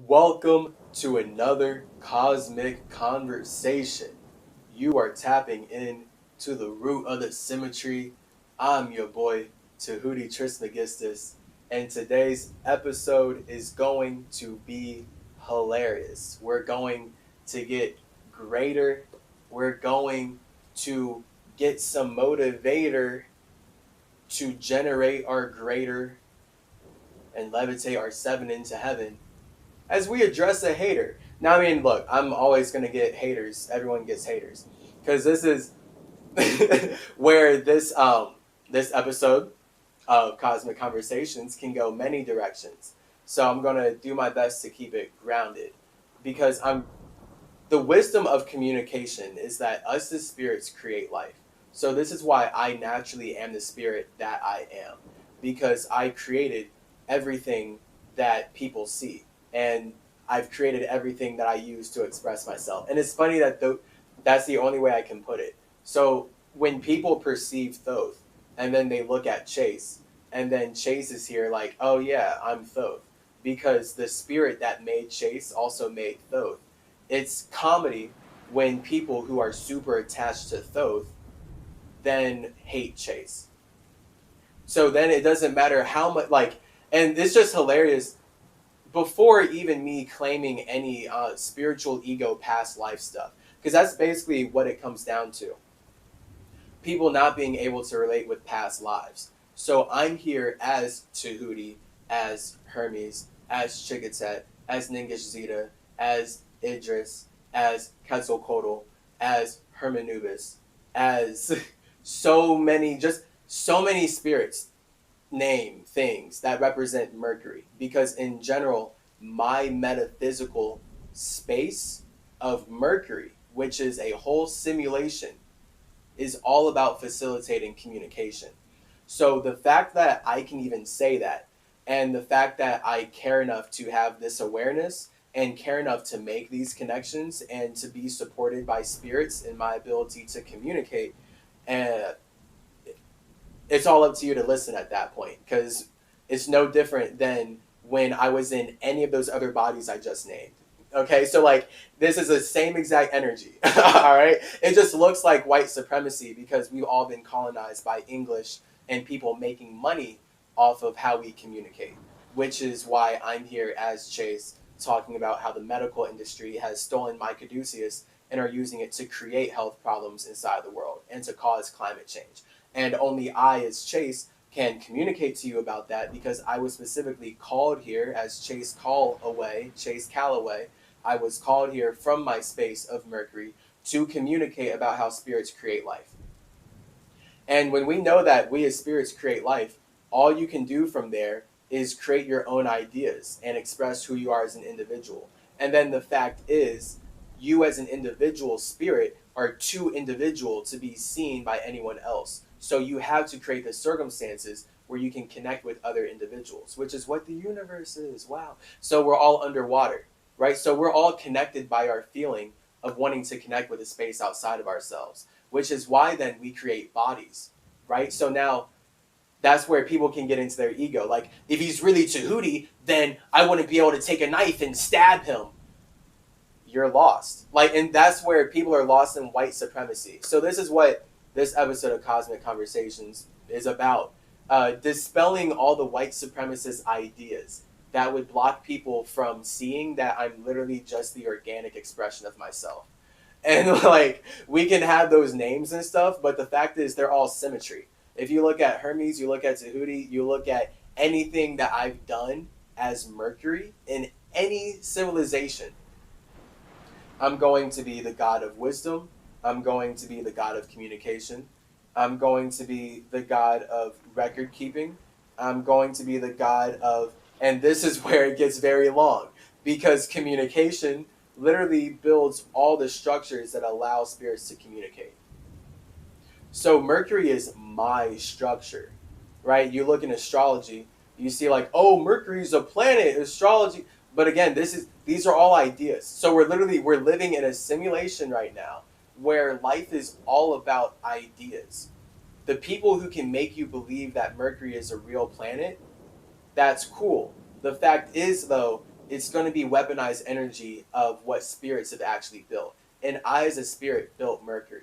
Welcome to another cosmic conversation. You are tapping in to the root of the symmetry. I'm your boy, Tahuti Trismegistus, and today's episode is going to be hilarious. We're going to get greater. We're going to get some motivator to generate our greater and levitate our seven into heaven as we address a hater. Now, I mean, look, I'm always going to get haters. Everyone gets haters. Because this is where this episode of Cosmic Conversations can go many directions. So I'm going to do my best to keep it grounded. Because the wisdom of communication is that us as spirits create life. So this is why I naturally am the spirit that I am. Because I created everything that people see, and I've created everything that I use to express myself. And it's funny that that's the only way I can put it. So when people perceive Thoth, and then they look at Chase, and then Chase is here like, oh yeah, I'm Thoth. Because the spirit that made Chase also made Thoth. It's comedy when people who are super attached to Thoth then hate Chase. So then it doesn't matter how much, and it's just hilarious. Before even me claiming any spiritual ego past life stuff, because that's basically what it comes down to. People not being able to relate with past lives. So I'm here as Tahuti, as Hermes, as Chikatet, as Ningish Zeta, as Idris, as Quetzalcoatl, as Hermanubis, as so many spirits name things that represent Mercury, because in general my metaphysical space of Mercury, which is a whole simulation, is all about facilitating communication. So the fact that I can even say that, and the fact that I care enough to have this awareness and care enough to make these connections and to be supported by spirits in my ability to communicate, and it's all up to you to listen at that point, because it's no different than when I was in any of those other bodies I just named. Okay, so this is the same exact energy. All right, it just looks like white supremacy because we've all been colonized by English and people making money off of how we communicate, which is why I'm here as Chase talking about how the medical industry has stolen my caduceus and are using it to create health problems inside the world and to cause climate change. And only I, as Chase, can communicate to you about that because I was specifically called here as Chase Calloway. I was called here from my space of Mercury to communicate about how spirits create life. And when we know that we as spirits create life, all you can do from there is create your own ideas and express who you are as an individual. And then the fact is, you as an individual spirit are too individual to be seen by anyone else. So you have to create the circumstances where you can connect with other individuals, which is what the universe is. Wow. So we're all underwater, right? So we're all connected by our feeling of wanting to connect with a space outside of ourselves, which is why then we create bodies, right? So now that's where people can get into their ego. Like, if he's really Tahuti, then I wouldn't be able to take a knife and stab him. You're lost. And that's where people are lost in white supremacy. So this is what this episode of Cosmic Conversations is about. Dispelling all the white supremacist ideas that would block people from seeing that I'm literally just the organic expression of myself. And we can have those names and stuff, but the fact is they're all symmetry. If you look at Hermes, you look at Tahuti, you look at anything that I've done as Mercury in any civilization, I'm going to be the god of wisdom. I'm going to be the god of communication. I'm going to be the god of record keeping. I'm going to be the god of, and this is where it gets very long, because communication literally builds all the structures that allow spirits to communicate. So Mercury is my structure, right? You look in astrology, you see oh, Mercury's a planet, astrology. But again, these are all ideas. So we're living in a simulation right now where life is all about ideas. The people who can make you believe that Mercury is a real planet, that's cool. The fact is, though, it's going to be weaponized energy of what spirits have actually built. And I, as a spirit, built Mercury.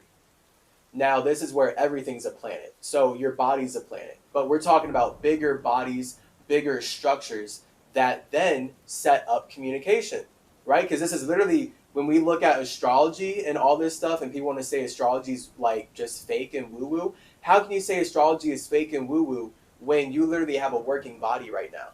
Now, this is where everything's a planet. So your body's a planet. But we're talking about bigger bodies, bigger structures that then set up communication, right? Because this is literally, when we look at astrology and all this stuff, and people want to say astrology is like just fake and woo-woo, how can you say astrology is fake and woo-woo when you literally have a working body right now?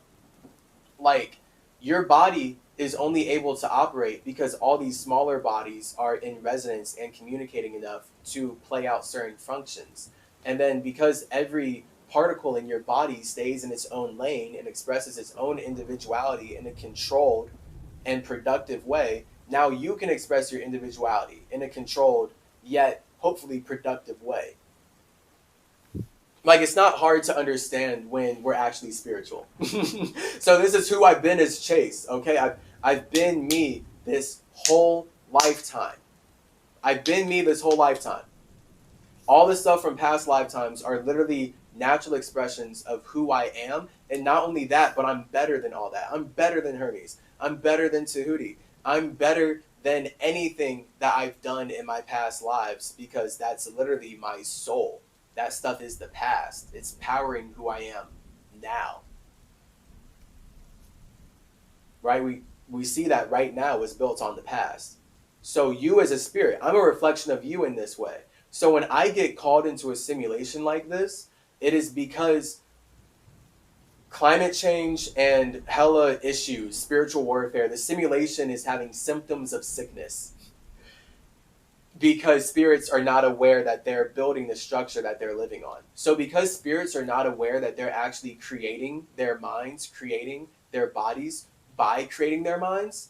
Like, your body is only able to operate because all these smaller bodies are in resonance and communicating enough to play out certain functions. And then because every particle in your body stays in its own lane and expresses its own individuality in a controlled and productive way, now you can express your individuality in a controlled yet hopefully productive way. Like, it's not hard to understand when we're actually spiritual. So this is who I've been as Chase, okay? I've been me this whole lifetime. I've been me this whole lifetime. All the stuff from past lifetimes are literally natural expressions of who I am. And not only that, but I'm better than all that. I'm better than Hermes. I'm better than Tahuti. I'm better than anything that I've done in my past lives, because that's literally my soul. That stuff is the past. It's powering who I am now. Right? We see that right now is built on the past. So you as a spirit, I'm a reflection of you in this way. So when I get called into a simulation like this, it is because climate change and hella issues, spiritual warfare, the simulation is having symptoms of sickness. Because spirits are not aware that they're building the structure that they're living on. So because spirits are not aware that they're actually creating their minds, creating their bodies by creating their minds,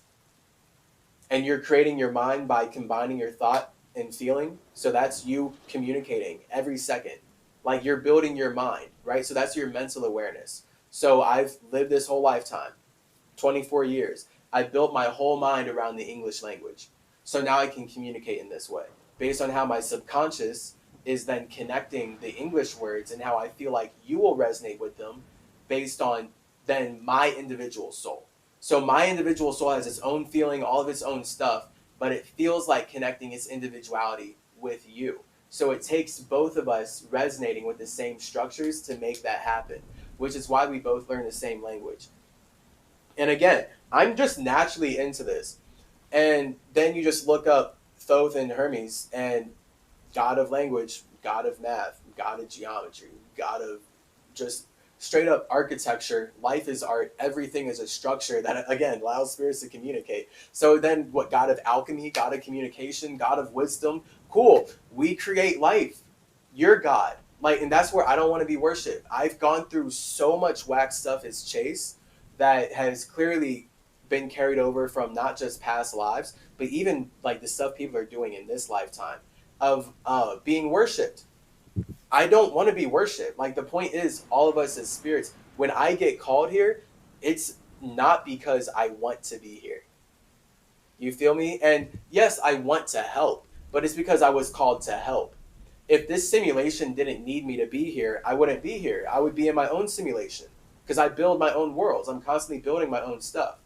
and you're creating your mind by combining your thought and feeling, so that's you communicating every second. Like, you're building your mind, right? So that's your mental awareness. So I've lived this whole lifetime, 24 years. I built my whole mind around the English language. So now I can communicate in this way, based on how my subconscious is then connecting the English words and how I feel like you will resonate with them based on then my individual soul. So my individual soul has its own feeling, all of its own stuff, but it feels like connecting its individuality with you. So it takes both of us resonating with the same structures to make that happen, which is why we both learn the same language. And again, I'm just naturally into this. And then you just look up Thoth and Hermes, and god of language, god of math, god of geometry, god of just straight up architecture. Life is art. Everything is a structure that, again, allows spirits to communicate. So then what, god of alchemy, god of communication, god of wisdom. Cool. We create life. You're God. Like, and that's where I don't want to be worshipped. I've gone through so much whack stuff as Chase that has clearly been carried over from not just past lives, but even like the stuff people are doing in this lifetime of being worshipped. I don't want to be worshipped. Like, the point is, all of us as spirits, when I get called here, it's not because I want to be here. You feel me? And yes, I want to help, but it's because I was called to help. If this simulation didn't need me to be here, I wouldn't be here. I would be in my own simulation because I build my own worlds. I'm constantly building my own stuff.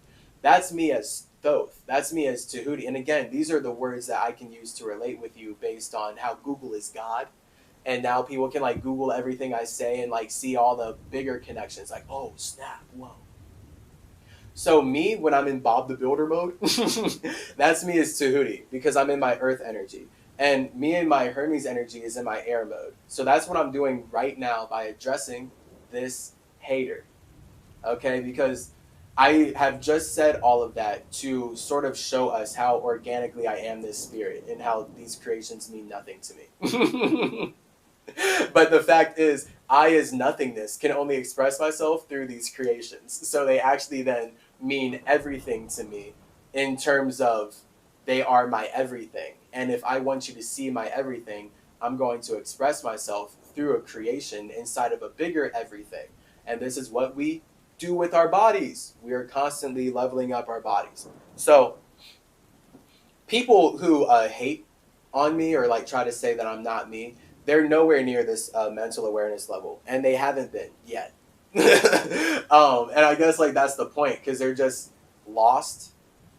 That's me as Thoth. That's me as Tahuti. And again, these are the words that I can use to relate with you based on how Google is God. And now people can like Google everything I say and like see all the bigger connections. Like, oh, snap, whoa. So me, when I'm in Bob the Builder mode, that's me as Tahuti because I'm in my earth energy. And me and my Hermes energy is in my air mode. So that's what I'm doing right now by addressing this hater. Okay, because I have just said all of that to sort of show us how organically I am this spirit and how these creations mean nothing to me. But the fact is, I as nothingness can only express myself through these creations. So they actually then mean everything to me in terms of they are my everything. And if I want you to see my everything, I'm going to express myself through a creation inside of a bigger everything. And this is what we do with our bodies. We are constantly leveling up our bodies. So people who hate on me or like try to say that I'm not me, they're nowhere near this mental awareness level, and they haven't been yet. And I guess like that's the point, because they're just lost.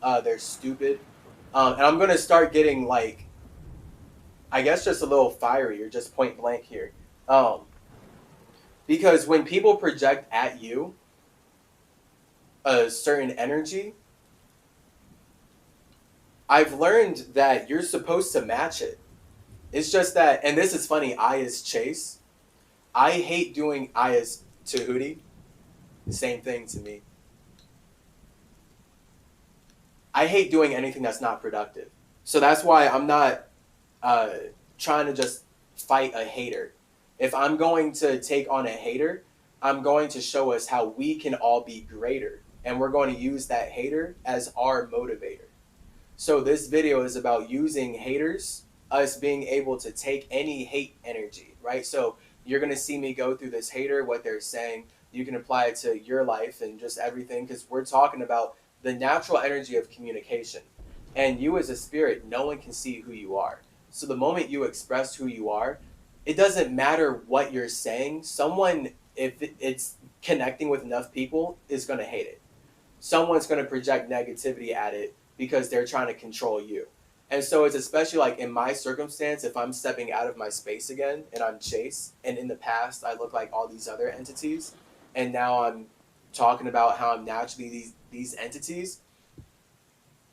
They're stupid. And I'm going to start getting like, I guess just a little fiery or just point blank here. Because when people project at you a certain energy, I've learned that you're supposed to match it. It's just that, and this is funny, I is Chase. I hate doing I is Tahuti. Same thing to me. I hate doing anything that's not productive. So that's why I'm not trying to just fight a hater. If I'm going to take on a hater, I'm going to show us how we can all be greater. And we're going to use that hater as our motivator. So this video is about using haters, us being able to take any hate energy, right? So you're going to see me go through this hater, what they're saying. You can apply it to your life and just everything, because we're talking about the natural energy of communication. And you as a spirit, no one can see who you are. So the moment you express who you are, it doesn't matter what you're saying. Someone, if it's connecting with enough people, is going to hate it. Someone's going to project negativity at it because they're trying to control you. And so it's especially like in my circumstance, if I'm stepping out of my space again and I'm Chase, and in the past I look like all these other entities, and now I'm talking about how I'm naturally these entities,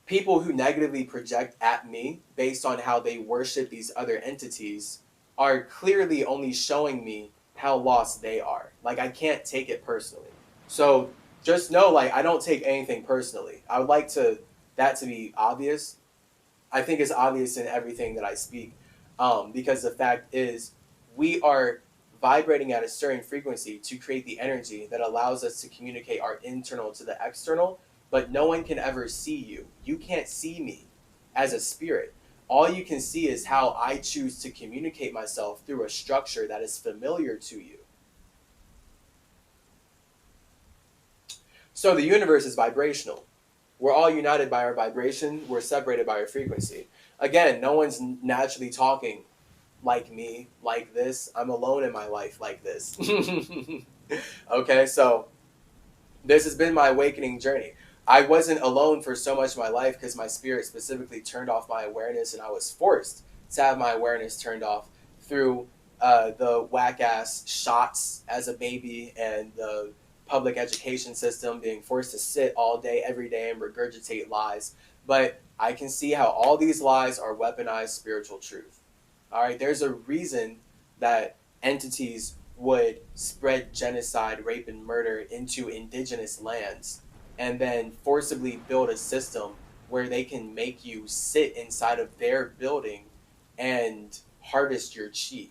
people who negatively project at me based on how they worship these other entities are clearly only showing me how lost they are. Like, I can't take it personally. So just know, like, I don't take anything personally. I would like that to be obvious. I think it's obvious in everything that I speak, because the fact is we are vibrating at a certain frequency to create the energy that allows us to communicate our internal to the external, but no one can ever see you. You can't see me as a spirit. All you can see is how I choose to communicate myself through a structure that is familiar to you. So the universe is vibrational. We're all united by our vibration. We're separated by our frequency. Again, no one's naturally talking like me, like this. I'm alone in my life like this. Okay, so this has been my awakening journey. I wasn't alone for so much of my life because my spirit specifically turned off my awareness, and I was forced to have my awareness turned off through the whack-ass shots as a baby and the public education system, being forced to sit all day, every day, and regurgitate lies. But I can see how all these lies are weaponized spiritual truth. All right, there's a reason that entities would spread genocide, rape, and murder into indigenous lands and then forcibly build a system where they can make you sit inside of their building and harvest your chi.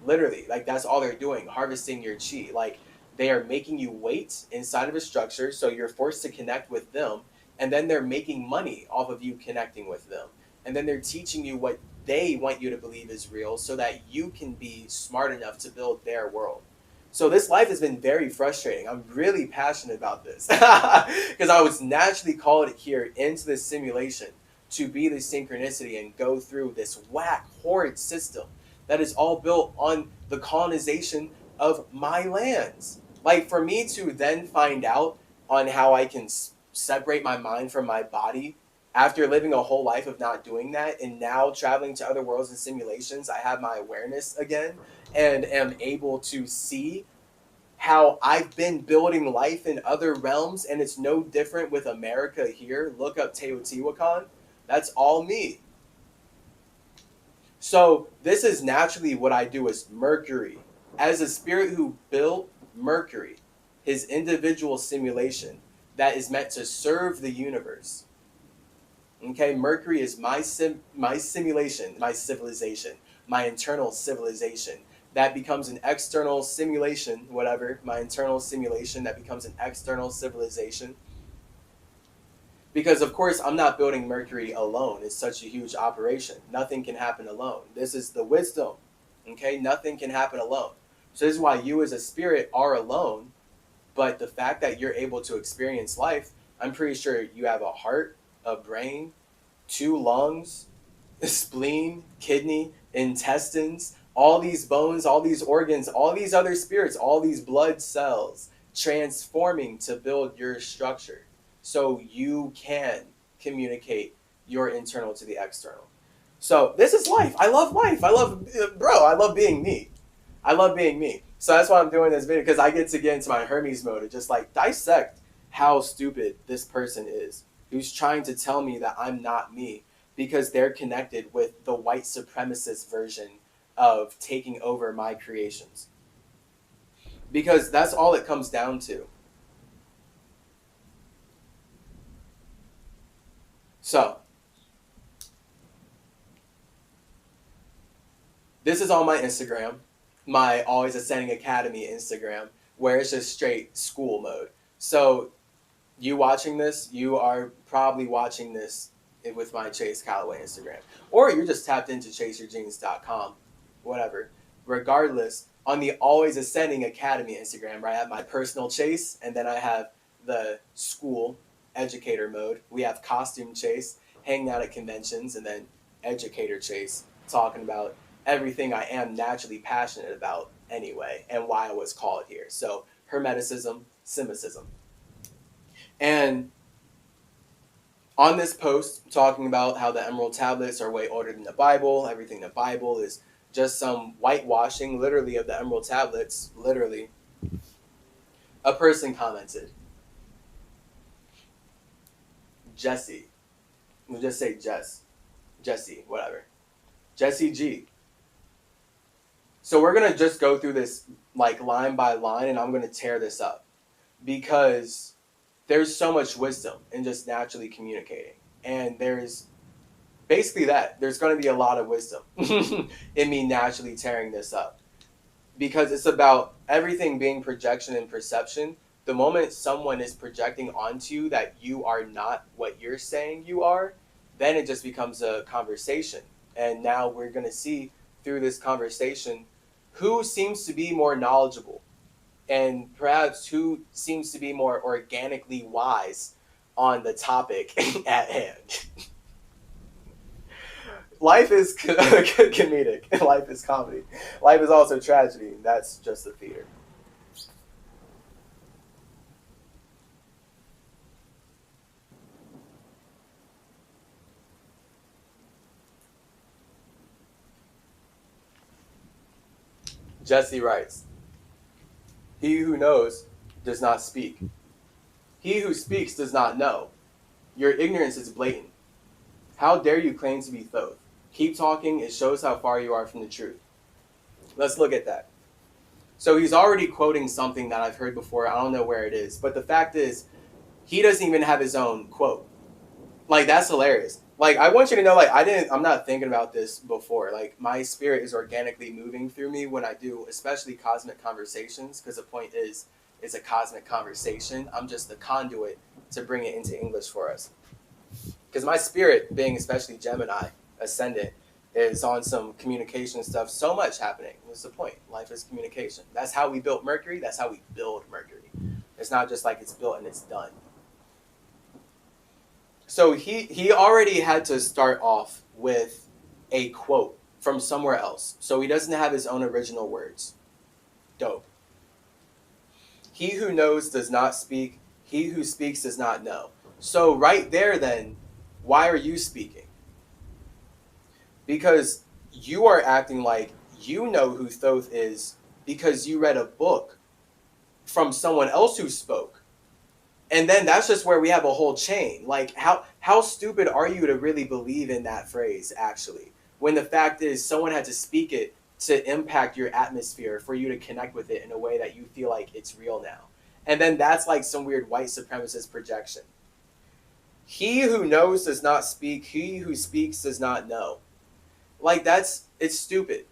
Literally, like, that's all they're doing, harvesting your chi. Like, they are making you wait inside of a structure, so you're forced to connect with them, and then they're making money off of you connecting with them. And then they're teaching you what they want you to believe is real so that you can be smart enough to build their world. So this life has been very frustrating. I'm really passionate about this because I was naturally called here into this simulation to be the synchronicity and go through this whack, horrid system that is all built on the colonization of my lands. Like, for me to then find out on how I can separate my mind from my body after living a whole life of not doing that, and now traveling to other worlds and simulations, I have my awareness again and am able to see how I've been building life in other realms, and it's no different with America here. Look up Teotihuacan. That's all me. So this is naturally what I do as Mercury. As a spirit who built Mercury, his individual simulation that is meant to serve the universe. Okay, Mercury is my simulation, my civilization, my internal civilization that becomes an external simulation, whatever, my internal simulation that becomes an external civilization. Because, of course, I'm not building Mercury alone. It's such a huge operation. Nothing can happen alone. This is the wisdom. Okay, nothing can happen alone. So this is why you as a spirit are alone, but the fact that you're able to experience life, I'm pretty sure you have a heart, a brain, 2 lungs, a spleen, kidney, intestines, all these bones, all these organs, all these other spirits, all these blood cells transforming to build your structure. so you can communicate your internal to the external. So this is life. I love life. I love being me. I love being me. So that's why I'm doing this video, because I get to get into my Hermes mode and just like dissect how stupid this person is who's trying to tell me that I'm not me because they're connected with the white supremacist version of taking over my creations. Because that's all it comes down to. So, this is on my Instagram, my Always Ascending Academy Instagram, where it's just straight school mode. So, you watching this, you are probably watching this with my Chase Calloway Instagram. Or you're just tapped into chaseyourgenes.com, whatever. Regardless, on the Always Ascending Academy Instagram, where I have my personal Chase, and then I have the school educator mode. We have costume Chase, hanging out at conventions, and then educator Chase, talking about everything I am naturally passionate about anyway, and why I was called here. So, Hermeticism, Simicism. And on this post, talking about how the Emerald Tablets are way older than the Bible, everything in the Bible is just some whitewashing, literally, of the Emerald Tablets, literally, a person commented, Jesse, we'll just say Jesse, whatever, Jesse G. So we're going to just go through this like line by line, and I'm going to tear this up because there's so much wisdom in just naturally communicating. And there's basically that. There's going to be a lot of wisdom in me naturally tearing this up. Because it's about everything being projection and perception. The moment someone is projecting onto you that you are not what you're saying you are, then it just becomes a conversation. And now we're going to see through this conversation who seems to be more knowledgeable, and perhaps who seems to be more organically wise on the topic at hand. Life is comedic. Life is comedy. Life is also tragedy. That's just the theater. Jesse writes, "He who knows does not speak. He who speaks does not know. Your ignorance is blatant. How dare you claim to be Thoth? Keep talking. It shows how far you are from the truth." Let's look at that. So he's already quoting something that I've heard before. I don't know where it is. But the fact is, he doesn't even have his own quote. Like, that's hilarious. Like, I want you to know, like, I'm not thinking about this before. Like, my spirit is organically moving through me when I do, especially cosmic conversations, because the point is, it's a cosmic conversation. I'm just the conduit to bring it into English for us. Because my spirit, being especially Gemini, ascendant, is on some communication stuff. So much happening. What's the point? Life is communication. That's how we built Mercury. That's how we build Mercury. It's not just like it's built and it's done. So he already had to start off with a quote from somewhere else. So he doesn't have his own original words. Dope. He who knows does not speak. He who speaks does not know. So right there then, why are you speaking? Because you are acting like you know who Thoth is because you read a book from someone else who spoke. And then that's just where we have a whole chain. Like, how stupid are you to really believe in that phrase, actually? When the fact is, someone had to speak it to impact your atmosphere for you to connect with it in a way that you feel like it's real now. And then that's like some weird white supremacist projection. He who knows does not speak. He who speaks does not know. Like, it's stupid.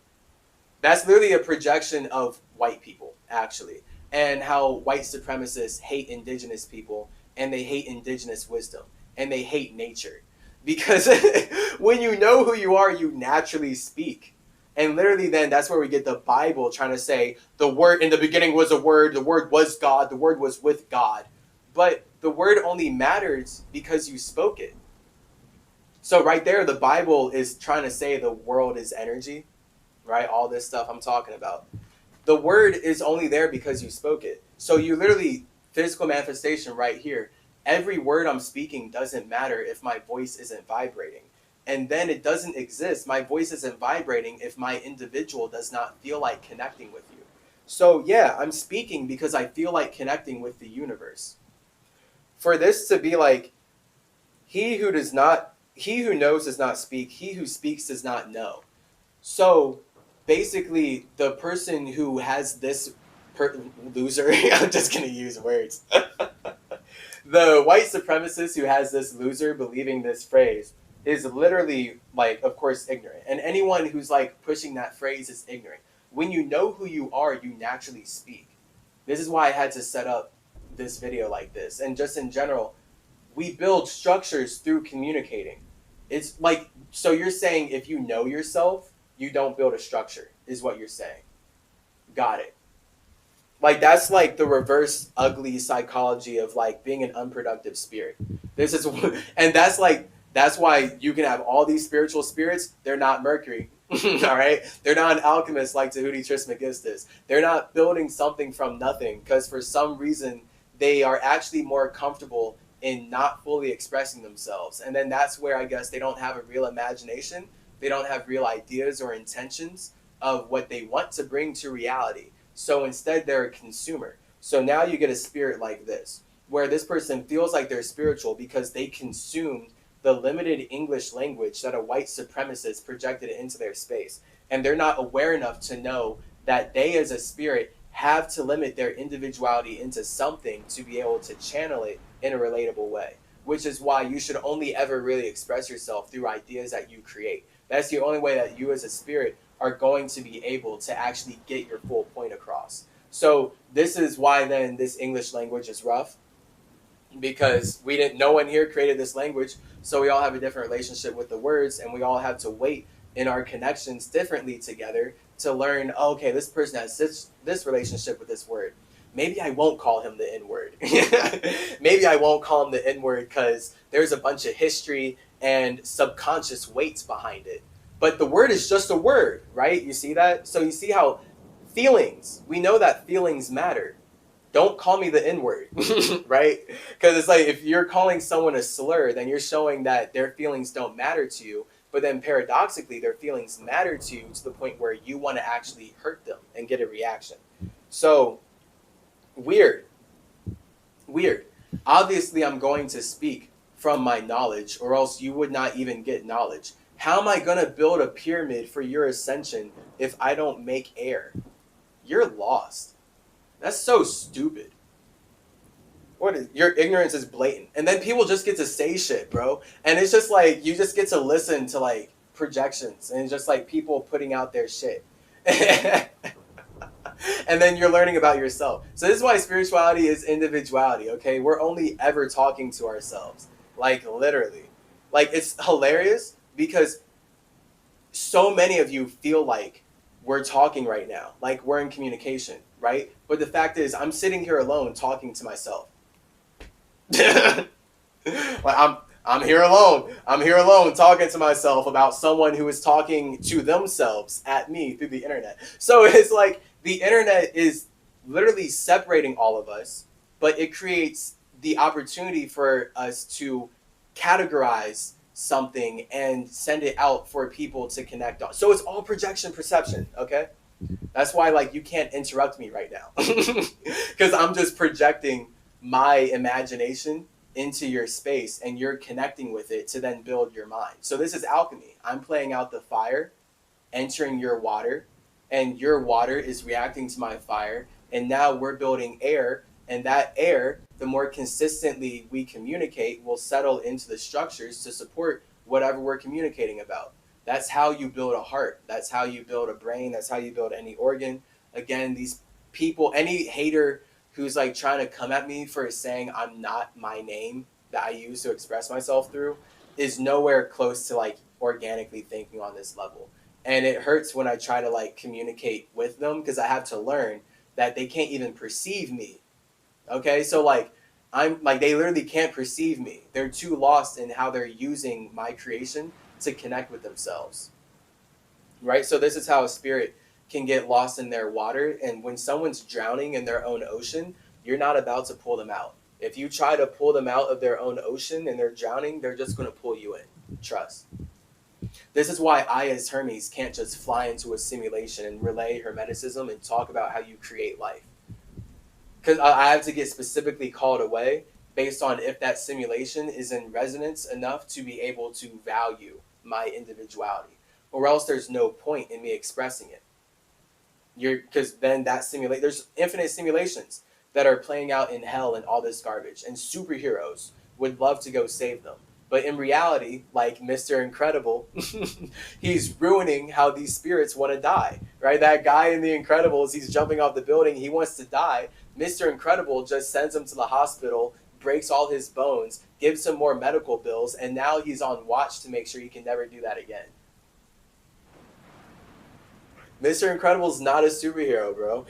That's literally a projection of white people, actually. And how white supremacists hate indigenous people, and they hate indigenous wisdom, and they hate nature. Because when you know who you are, you naturally speak. And literally then that's where we get the Bible trying to say, the word in the beginning was a word, the word was God, the word was with God. But the word only matters because you spoke it. So right there, the Bible is trying to say the world is energy, right? All this stuff I'm talking about. The word is only there because you spoke it. So you literally, physical manifestation right here, every word I'm speaking doesn't matter if my voice isn't vibrating. And then it doesn't exist. My voice isn't vibrating if my individual does not feel like connecting with you. So yeah, I'm speaking because I feel like connecting with the universe. For this to be like, he who knows does not speak, he who speaks does not know. So basically, the person who has this loser, I'm just going to use words. The white supremacist who has this loser believing this phrase is literally, like, of course, ignorant. And anyone who's like pushing that phrase is ignorant. When you know who you are, you naturally speak. This is why I had to set up this video like this. And just in general, we build structures through communicating. It's like, so you're saying if you know yourself, you don't build a structure, is what you're saying. Got it. Like, that's like the reverse ugly psychology of like being an unproductive spirit. This is, and that's like, that's why you can have all these spiritual spirits. They're not Mercury. All right. They're not an alchemist like Tahuti Trismegistus. They're not building something from nothing because for some reason they are actually more comfortable in not fully expressing themselves. And then that's where I guess they don't have a real imagination. They don't have real ideas or intentions of what they want to bring to reality. So instead, they're a consumer. So now you get a spirit like this, where this person feels like they're spiritual because they consumed the limited English language that a white supremacist projected into their space. And they're not aware enough to know that they as a spirit have to limit their individuality into something to be able to channel it in a relatable way, which is why you should only ever really express yourself through ideas that you create. That's the only way that you as a spirit are going to be able to actually get your full point across. So this is why then this English language is rough, because no one here created this language, so we all have a different relationship with the words, and we all have to wait in our connections differently together to learn, oh, okay, this person has this relationship with this word. Maybe I won't call him the N-word. Maybe I won't call him the N-word because there's a bunch of history and subconscious weights behind it. But the word is just a word, right? You see that? So you see how feelings, we know that feelings matter. Don't call me the N-word, right? Because it's like if you're calling someone a slur, then you're showing that their feelings don't matter to you. But then paradoxically, their feelings matter to you to the point where you want to actually hurt them and get a reaction. So weird. Obviously, I'm going to speak from my knowledge, or else you would not even get knowledge. How am I going to build a pyramid for your ascension if I don't make air? You're lost. That's so stupid. Your ignorance is blatant. And then people just get to say shit, bro. And it's just like, you just get to listen to like projections and just like people putting out their shit. And then you're learning about yourself. So this is why spirituality is individuality, okay? We're only ever talking to ourselves. Like, literally. Like, it's hilarious because so many of you feel like we're talking right now. Like, we're in communication, right? But the fact is, I'm sitting here alone talking to myself. Like, I'm here alone. I'm here alone talking to myself about someone who is talking to themselves at me through the internet. So it's like the internet is literally separating all of us, but it creates the opportunity for us to categorize something and send it out for people to connect on. So it's all projection perception, okay? That's why, like, you can't interrupt me right now because I'm just projecting my imagination into your space and you're connecting with it to then build your mind. So this is alchemy. I'm playing out the fire, entering your water, and your water is reacting to my fire. And now we're building air, and that air, the more consistently we communicate, will settle into the structures to support whatever we're communicating about. That's how you build a heart. That's how you build a brain. That's how you build any organ. Again, these people, any hater who's like trying to come at me for saying I'm not my name that I use to express myself through is nowhere close to like organically thinking on this level. And it hurts when I try to like communicate with them because I have to learn that they can't even perceive me. Okay, so like I'm like, they literally can't perceive me. They're too lost in how they're using my creation to connect with themselves. Right? So this is how a spirit can get lost in their water. And when someone's drowning in their own ocean, you're not about to pull them out. If you try to pull them out of their own ocean and they're drowning, they're just going to pull you in. Trust. This is why I, as Hermes, can't just fly into a simulation and relay Hermeticism and talk about how you create life. Because I have to get specifically called away based on if that simulation is in resonance enough to be able to value my individuality, or else there's no point in me expressing it. Because then that simulate there's infinite simulations that are playing out in hell and all this garbage, and superheroes would love to go save them. But in reality, like Mr. Incredible, he's ruining how these spirits want to die, right? That guy in The Incredibles, he's jumping off the building, he wants to die. Mr. Incredible just sends him to the hospital, breaks all his bones, gives him more medical bills, and now he's on watch to make sure he can never do that again. Mr. Incredible's not a superhero, bro.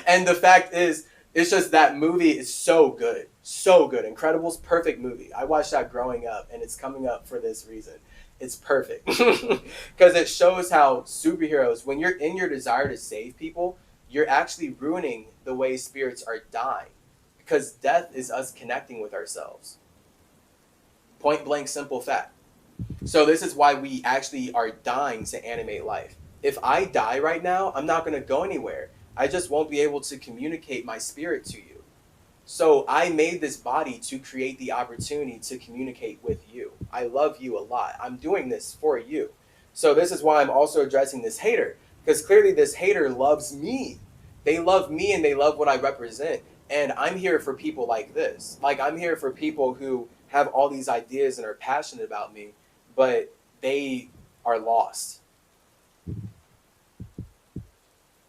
And the fact is, it's just that movie is so good. So good. Incredibles, perfect movie. I watched that growing up, and it's coming up for this reason. It's perfect. Because it shows how superheroes, when you're in your desire to save people, you're actually ruining the way spirits are dying. Because death is us connecting with ourselves. Point blank, simple fact. So this is why we actually are dying to animate life. If I die right now, I'm not going to go anywhere. I just won't be able to communicate my spirit to you. So I made this body to create the opportunity to communicate with you. I love you a lot. I'm doing this for you. So this is why I'm also addressing this hater, because clearly this hater loves me. They love me and they love what I represent. And I'm here for people like this. Like, I'm here for people who have all these ideas and are passionate about me, but they are lost.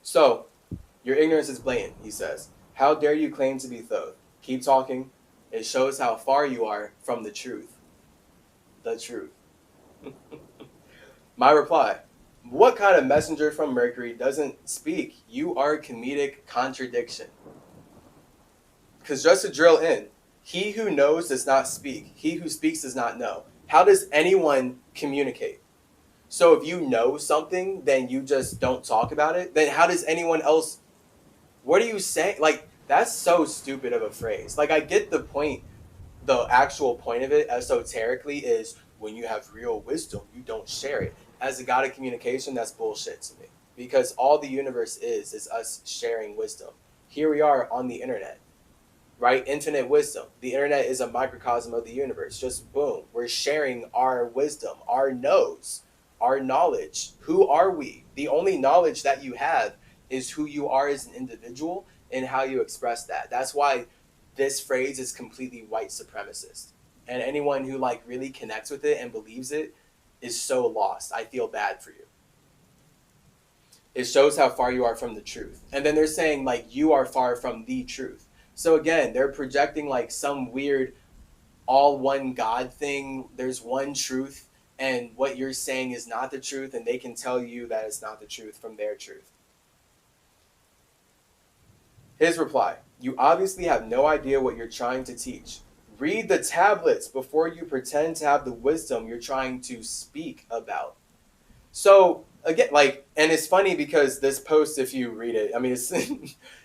So, your ignorance is blatant, he says. How dare you claim to be Thoth? Keep talking. It shows how far you are from the truth. The truth. My reply. What kind of messenger from Mercury doesn't speak? You are comedic contradiction. Because just to drill in, he who knows does not speak. He who speaks does not know. How does anyone communicate? So if you know something, then you just don't talk about it? Then how does anyone else... What are you saying? Like, that's so stupid of a phrase. Like, I get the point. The actual point of it, esoterically, is when you have real wisdom, you don't share it. As a god of communication, that's bullshit to me. Because all the universe is us sharing wisdom. Here we are on the internet. Right? Infinite wisdom. The internet is a microcosm of the universe. Just boom. We're sharing our wisdom, our knows, our knowledge. Who are we? The only knowledge that you have is who you are as an individual and how you express that. That's why this phrase is completely white supremacist. And anyone who like really connects with it and believes it is so lost. I feel bad for you. It shows how far you are from the truth. And then they're saying like you are far from the truth. So again, they're projecting like some weird all one God thing. There's one truth, and what you're saying is not the truth, and they can tell you that it's not the truth from their truth. His reply, you obviously have no idea what you're trying to teach. Read the tablets before you pretend to have the wisdom you're trying to speak about. So again, like, and it's funny because this post, if you read it, I mean, it's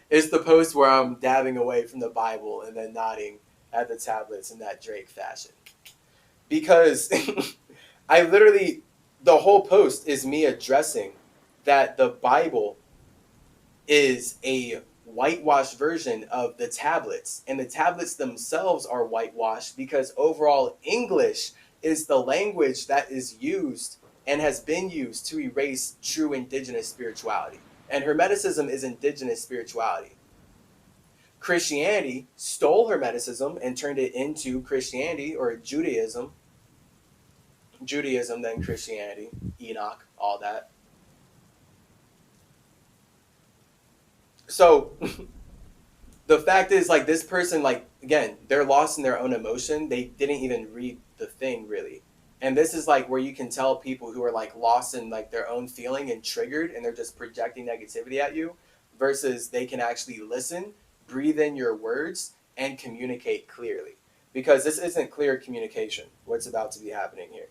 it's the post where I'm dabbing away from the Bible and then nodding at the tablets in that Drake fashion. Because I literally, the whole post is me addressing that the Bible is a whitewashed version of the tablets. And the tablets themselves are whitewashed because overall English is the language that is used and has been used to erase true indigenous spirituality. And Hermeticism is indigenous spirituality. Christianity stole Hermeticism and turned it into Christianity or Judaism. Judaism, then Christianity, Enoch, all that. So the fact is, like, this person, like, again, they're lost in their own emotion. They didn't even read the thing, really. And this is, like, where you can tell people who are, like, lost in, like, their own feeling and triggered, and they're just projecting negativity at you, versus they can actually listen, breathe in your words, and communicate clearly. Because this isn't clear communication, what's about to be happening here.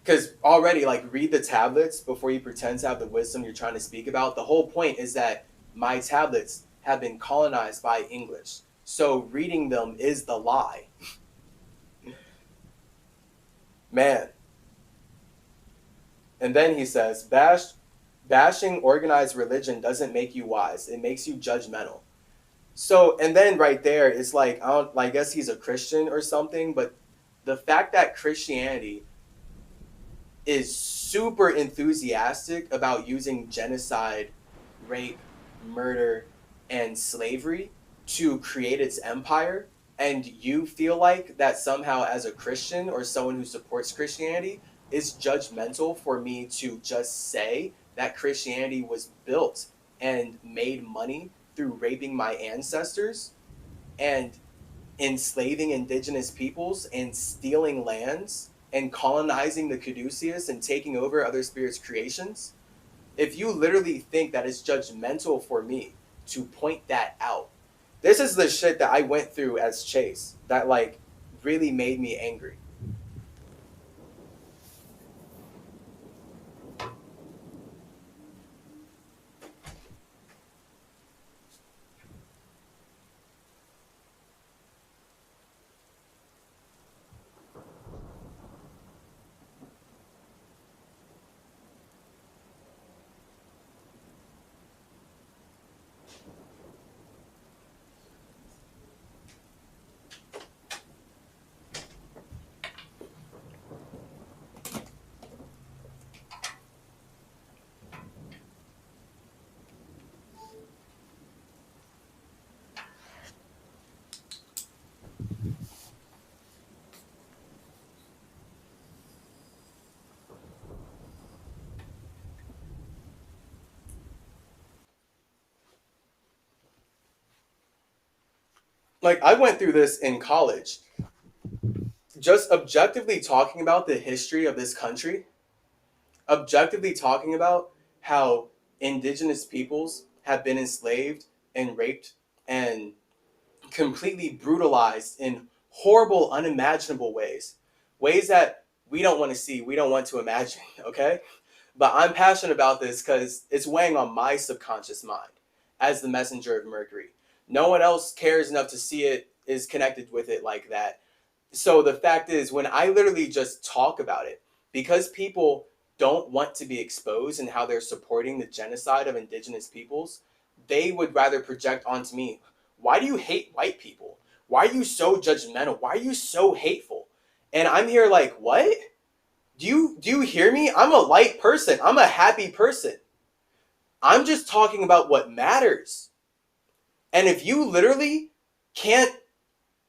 Because already, like, read the tablets before you pretend to have the wisdom you're trying to speak about. The whole point is that my tablets have been colonized by English. So reading them is the lie. Man. And then he says, bashing organized religion doesn't make you wise. It makes you judgmental. So, and then right there, it's like, I guess he's a Christian or something, but the fact that Christianity is super enthusiastic about using genocide, rape, murder, and slavery to create its empire, and you feel like that somehow as a Christian or someone who supports Christianity is judgmental for me to just say that Christianity was built and made money through raping my ancestors and enslaving indigenous peoples and stealing lands and colonizing the caduceus and taking over other spirits' creations, if you literally think that it's judgmental for me to point that out, this is the shit that I went through as Chase that like really made me angry. Like I went through this in college. Just objectively talking about the history of this country, objectively talking about how indigenous peoples have been enslaved and raped and completely brutalized in horrible, unimaginable ways, ways that we don't want to see, we don't want to imagine, okay? But I'm passionate about this because it's weighing on my subconscious mind as the messenger of Mercury. No one else cares enough to see it, is connected with it like that. So the fact is, when I literally just talk about it, because people don't want to be exposed in how they're supporting the genocide of indigenous peoples, they would rather project onto me, why do you hate white people? Why are you so judgmental? Why are you so hateful? And I'm here like, what? Do you hear me? I'm a light person. I'm a happy person. I'm just talking about what matters. And if you literally can't,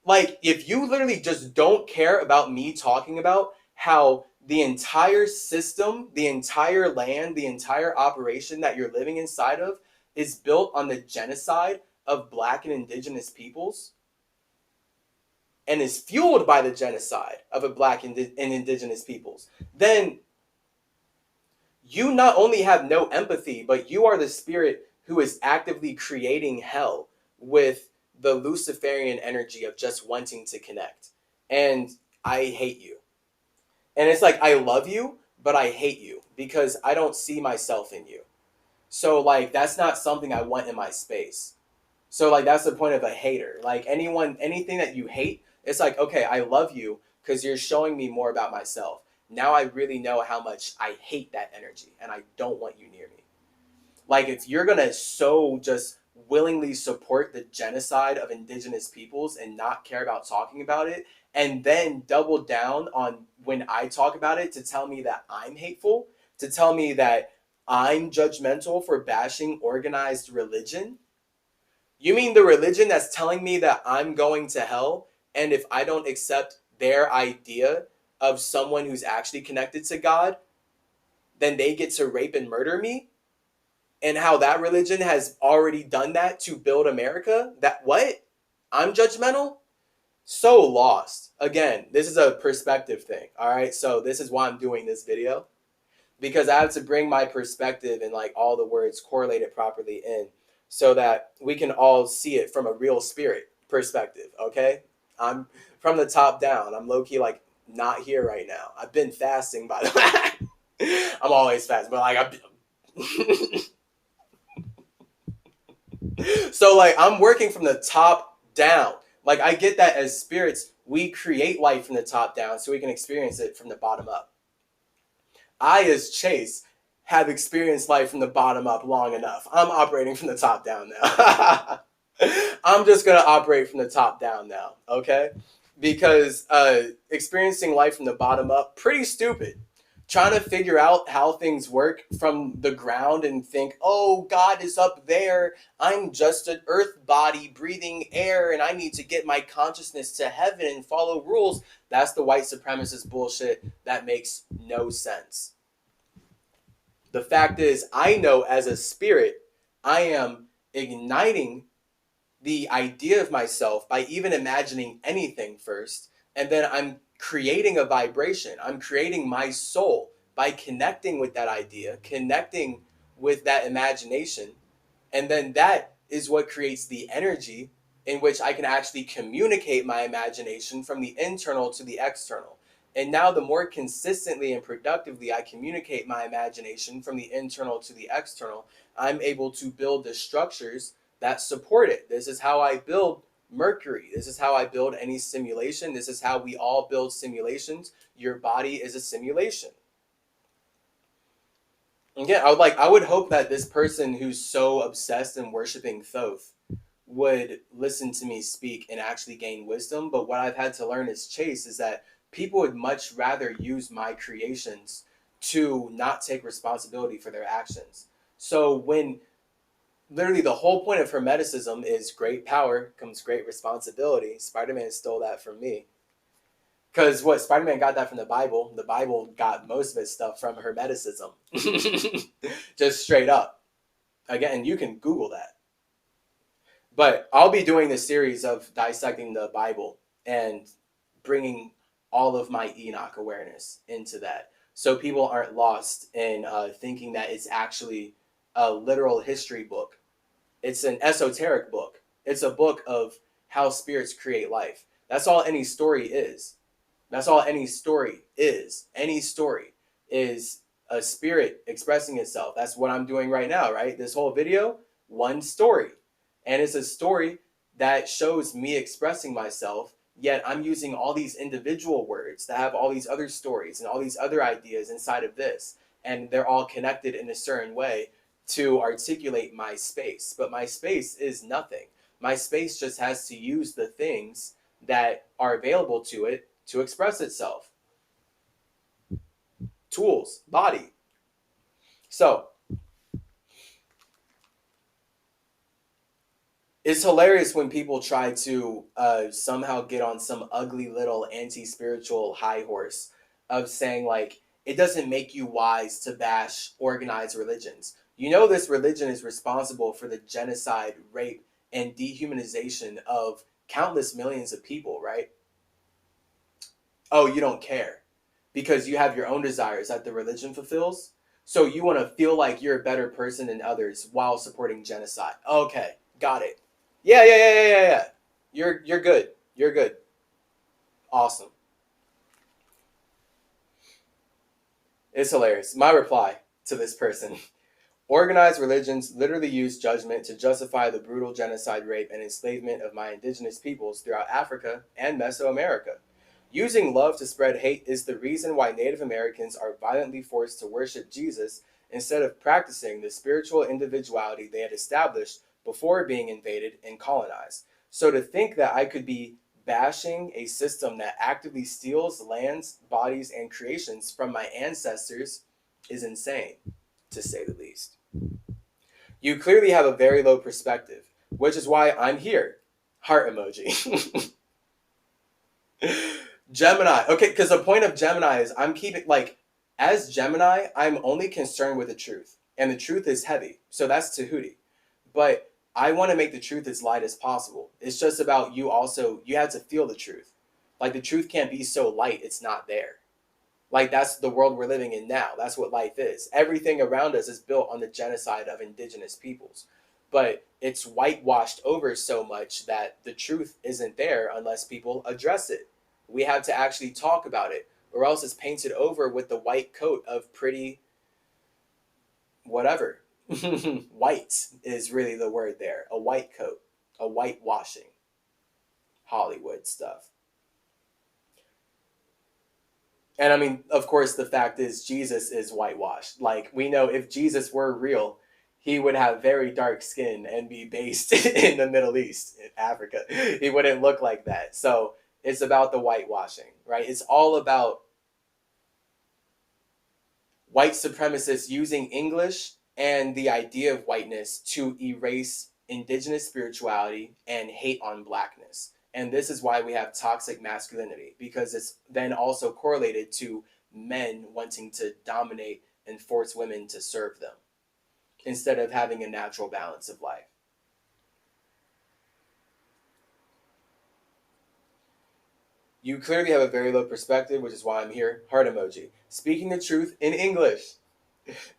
like, if you literally just don't care about me talking about how the entire system, the entire land, the entire operation that you're living inside of is built on the genocide of Black and indigenous peoples and is fueled by the genocide of a Black and indigenous peoples, then you not only have no empathy, but you are the spirit who is actively creating hell with the Luciferian energy of just wanting to connect. And I hate you. And it's like, I love you, but I hate you because I don't see myself in you. So, like, that's not something I want in my space. So, like, that's the point of a hater. Like, anything that you hate, it's like, okay, I love you because you're showing me more about myself. Now I really know how much I hate that energy and I don't want you near me. Like, if you're going to so just willingly support the genocide of indigenous peoples and not care about talking about it, and then double down on when I talk about it to tell me that I'm hateful, to tell me that I'm judgmental for bashing organized religion, you mean the religion that's telling me that I'm going to hell, and if I don't accept their idea of someone who's actually connected to God, then they get to rape and murder me? And how that religion has already done that to build America? That what? I'm judgmental? So lost. Again, this is a perspective thing. All right. So this is why I'm doing this video. Because I have to bring my perspective and like all the words correlated properly in so that we can all see it from a real spirit perspective. Okay. I'm from the top down. I'm low key like not here right now. I've been fasting by the way. I'm always fasting, but like So like I'm working from the top down. Like I get that as spirits, we create life from the top down so we can experience it from the bottom up. I, as Chase, have experienced life from the bottom up long enough. I'm operating from the top down now. I'm just going to operate from the top down now, okay? Because experiencing life from the bottom up, pretty stupid. Trying to figure out how things work from the ground and think, oh, God is up there. I'm just an earth body breathing air and I need to get my consciousness to heaven and follow rules. That's the white supremacist bullshit that makes no sense. The fact is, I know as a spirit, I am igniting the idea of myself by even imagining anything first. And then I'm creating a vibration. I'm creating my soul by connecting with that idea, connecting with that imagination. And then that is what creates the energy in which I can actually communicate my imagination from the internal to the external. And now, the more consistently and productively I communicate my imagination from the internal to the external, I'm able to build the structures that support it. This is how I build Mercury. This is how I build any simulation. This is how we all build simulations. Your body is a simulation. Again, I would hope that this person who's so obsessed and worshiping Thoth would listen to me speak and actually gain wisdom. But what I've had to learn as Chase is that people would much rather use my creations to not take responsibility for their actions. So when literally the whole point of Hermeticism is great power comes great responsibility, Spider-Man stole that from me. Because what Spider-Man got that from the Bible got most of its stuff from Hermeticism. Just straight up. Again, you can Google that. But I'll be doing this series of dissecting the Bible and bringing all of my Enoch awareness into that. So people aren't lost in thinking that it's actually a literal history book. It's an esoteric book. It's a book of how spirits create life. That's all any story is. That's all any story is. Any story is a spirit expressing itself. That's what I'm doing right now, right? This whole video, one story. And it's a story that shows me expressing myself, yet I'm using all these individual words that have all these other stories and all these other ideas inside of this. And they're all connected in a certain way to articulate my space. But my space is nothing. My space just has to use the things that are available to it to express itself. Tools, body. So, it's hilarious when people try to somehow get on some ugly little anti-spiritual high horse of saying, like, it doesn't make you wise to bash organized religions. You know, this religion is responsible for the genocide, rape, and dehumanization of countless millions of people, right? Oh, you don't care because you have your own desires that the religion fulfills. So you want to feel like you're a better person than others while supporting genocide. Okay, got it. Yeah. You're good. You're good. Awesome. It's hilarious. My reply to this person. Organized religions literally use judgment to justify the brutal genocide, rape, and enslavement of my indigenous peoples throughout Africa and Mesoamerica. Using love to spread hate is the reason why Native Americans are violently forced to worship Jesus instead of practicing the spiritual individuality they had established before being invaded and colonized. So to think that I could be bashing a system that actively steals lands, bodies, and creations from my ancestors is insane, to say the least. You clearly have a very low perspective, which is why I'm here. Heart emoji. Gemini. Okay, because the point of Gemini is I'm keeping, like, as Gemini, I'm only concerned with the truth. And the truth is heavy. So that's Tahuti. But I want to make the truth as light as possible. It's just about you also, you have to feel the truth. Like, the truth can't be so light it's not there. Like, that's the world we're living in now. That's what life is. Everything around us is built on the genocide of indigenous peoples. But it's whitewashed over so much that the truth isn't there unless people address it. We have to actually talk about it, or else it's painted over with the white coat of pretty whatever. White is really the word there. A white coat, a whitewashing, Hollywood stuff. And I mean, of course, the fact is Jesus is whitewashed. Like, we know if Jesus were real, he would have very dark skin and be based in the Middle East, in Africa. He wouldn't look like that. So it's about the whitewashing, right? It's all about white supremacists using English and the idea of whiteness to erase indigenous spirituality and hate on blackness. And this is why we have toxic masculinity, because it's then also correlated to men wanting to dominate and force women to serve them instead of having a natural balance of life. You clearly have a very low perspective, which is why I'm here. Heart emoji. Speaking the truth in English.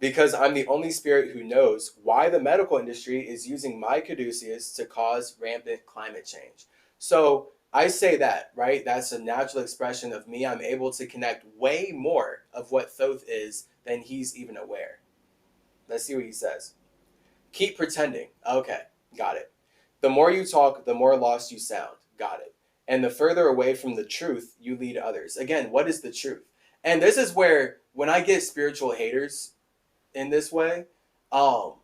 Because I'm the only spirit who knows why the medical industry is using my caduceus to cause rampant climate change. So I say that, right? That's a natural expression of me. I'm able to connect way more of what Thoth is than he's even aware. Let's see what he says. Keep pretending. Okay, got it. The more you talk, the more lost you sound. Got it. And the further away from the truth you lead others. Again, what is the truth? And this is where, when I get spiritual haters in this way, um,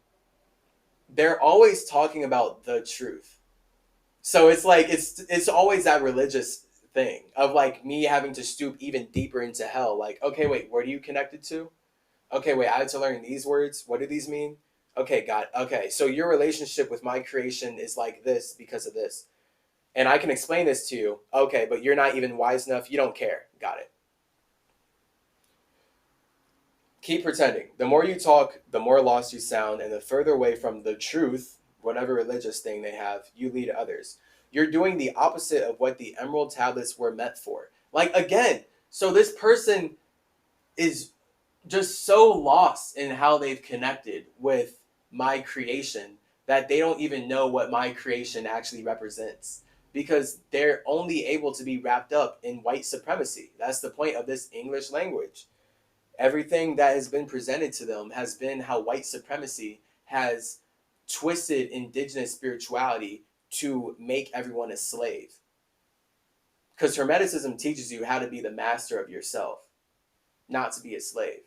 they're always talking about the truth. So it's like it's always that religious thing of like me having to stoop even deeper into hell. Like, okay, wait, what are you connected to? Okay, wait, I had to learn these words. What do these mean? Okay, got it. Okay, so your relationship with my creation is like this because of this. And I can explain this to you. Okay, but you're not even wise enough. You don't care. Got it. Keep pretending. The more you talk, the more lost you sound, and the further away from the truth, whatever religious thing they have, you lead others. You're doing the opposite of what the emerald tablets were meant for. Like, again, so this person is just so lost in how they've connected with my creation that they don't even know what my creation actually represents, because they're only able to be wrapped up in white supremacy. That's the point of this English language. Everything that has been presented to them has been how white supremacy has twisted indigenous spirituality to make everyone a slave. Because Hermeticism teaches you how to be the master of yourself, not to be a slave.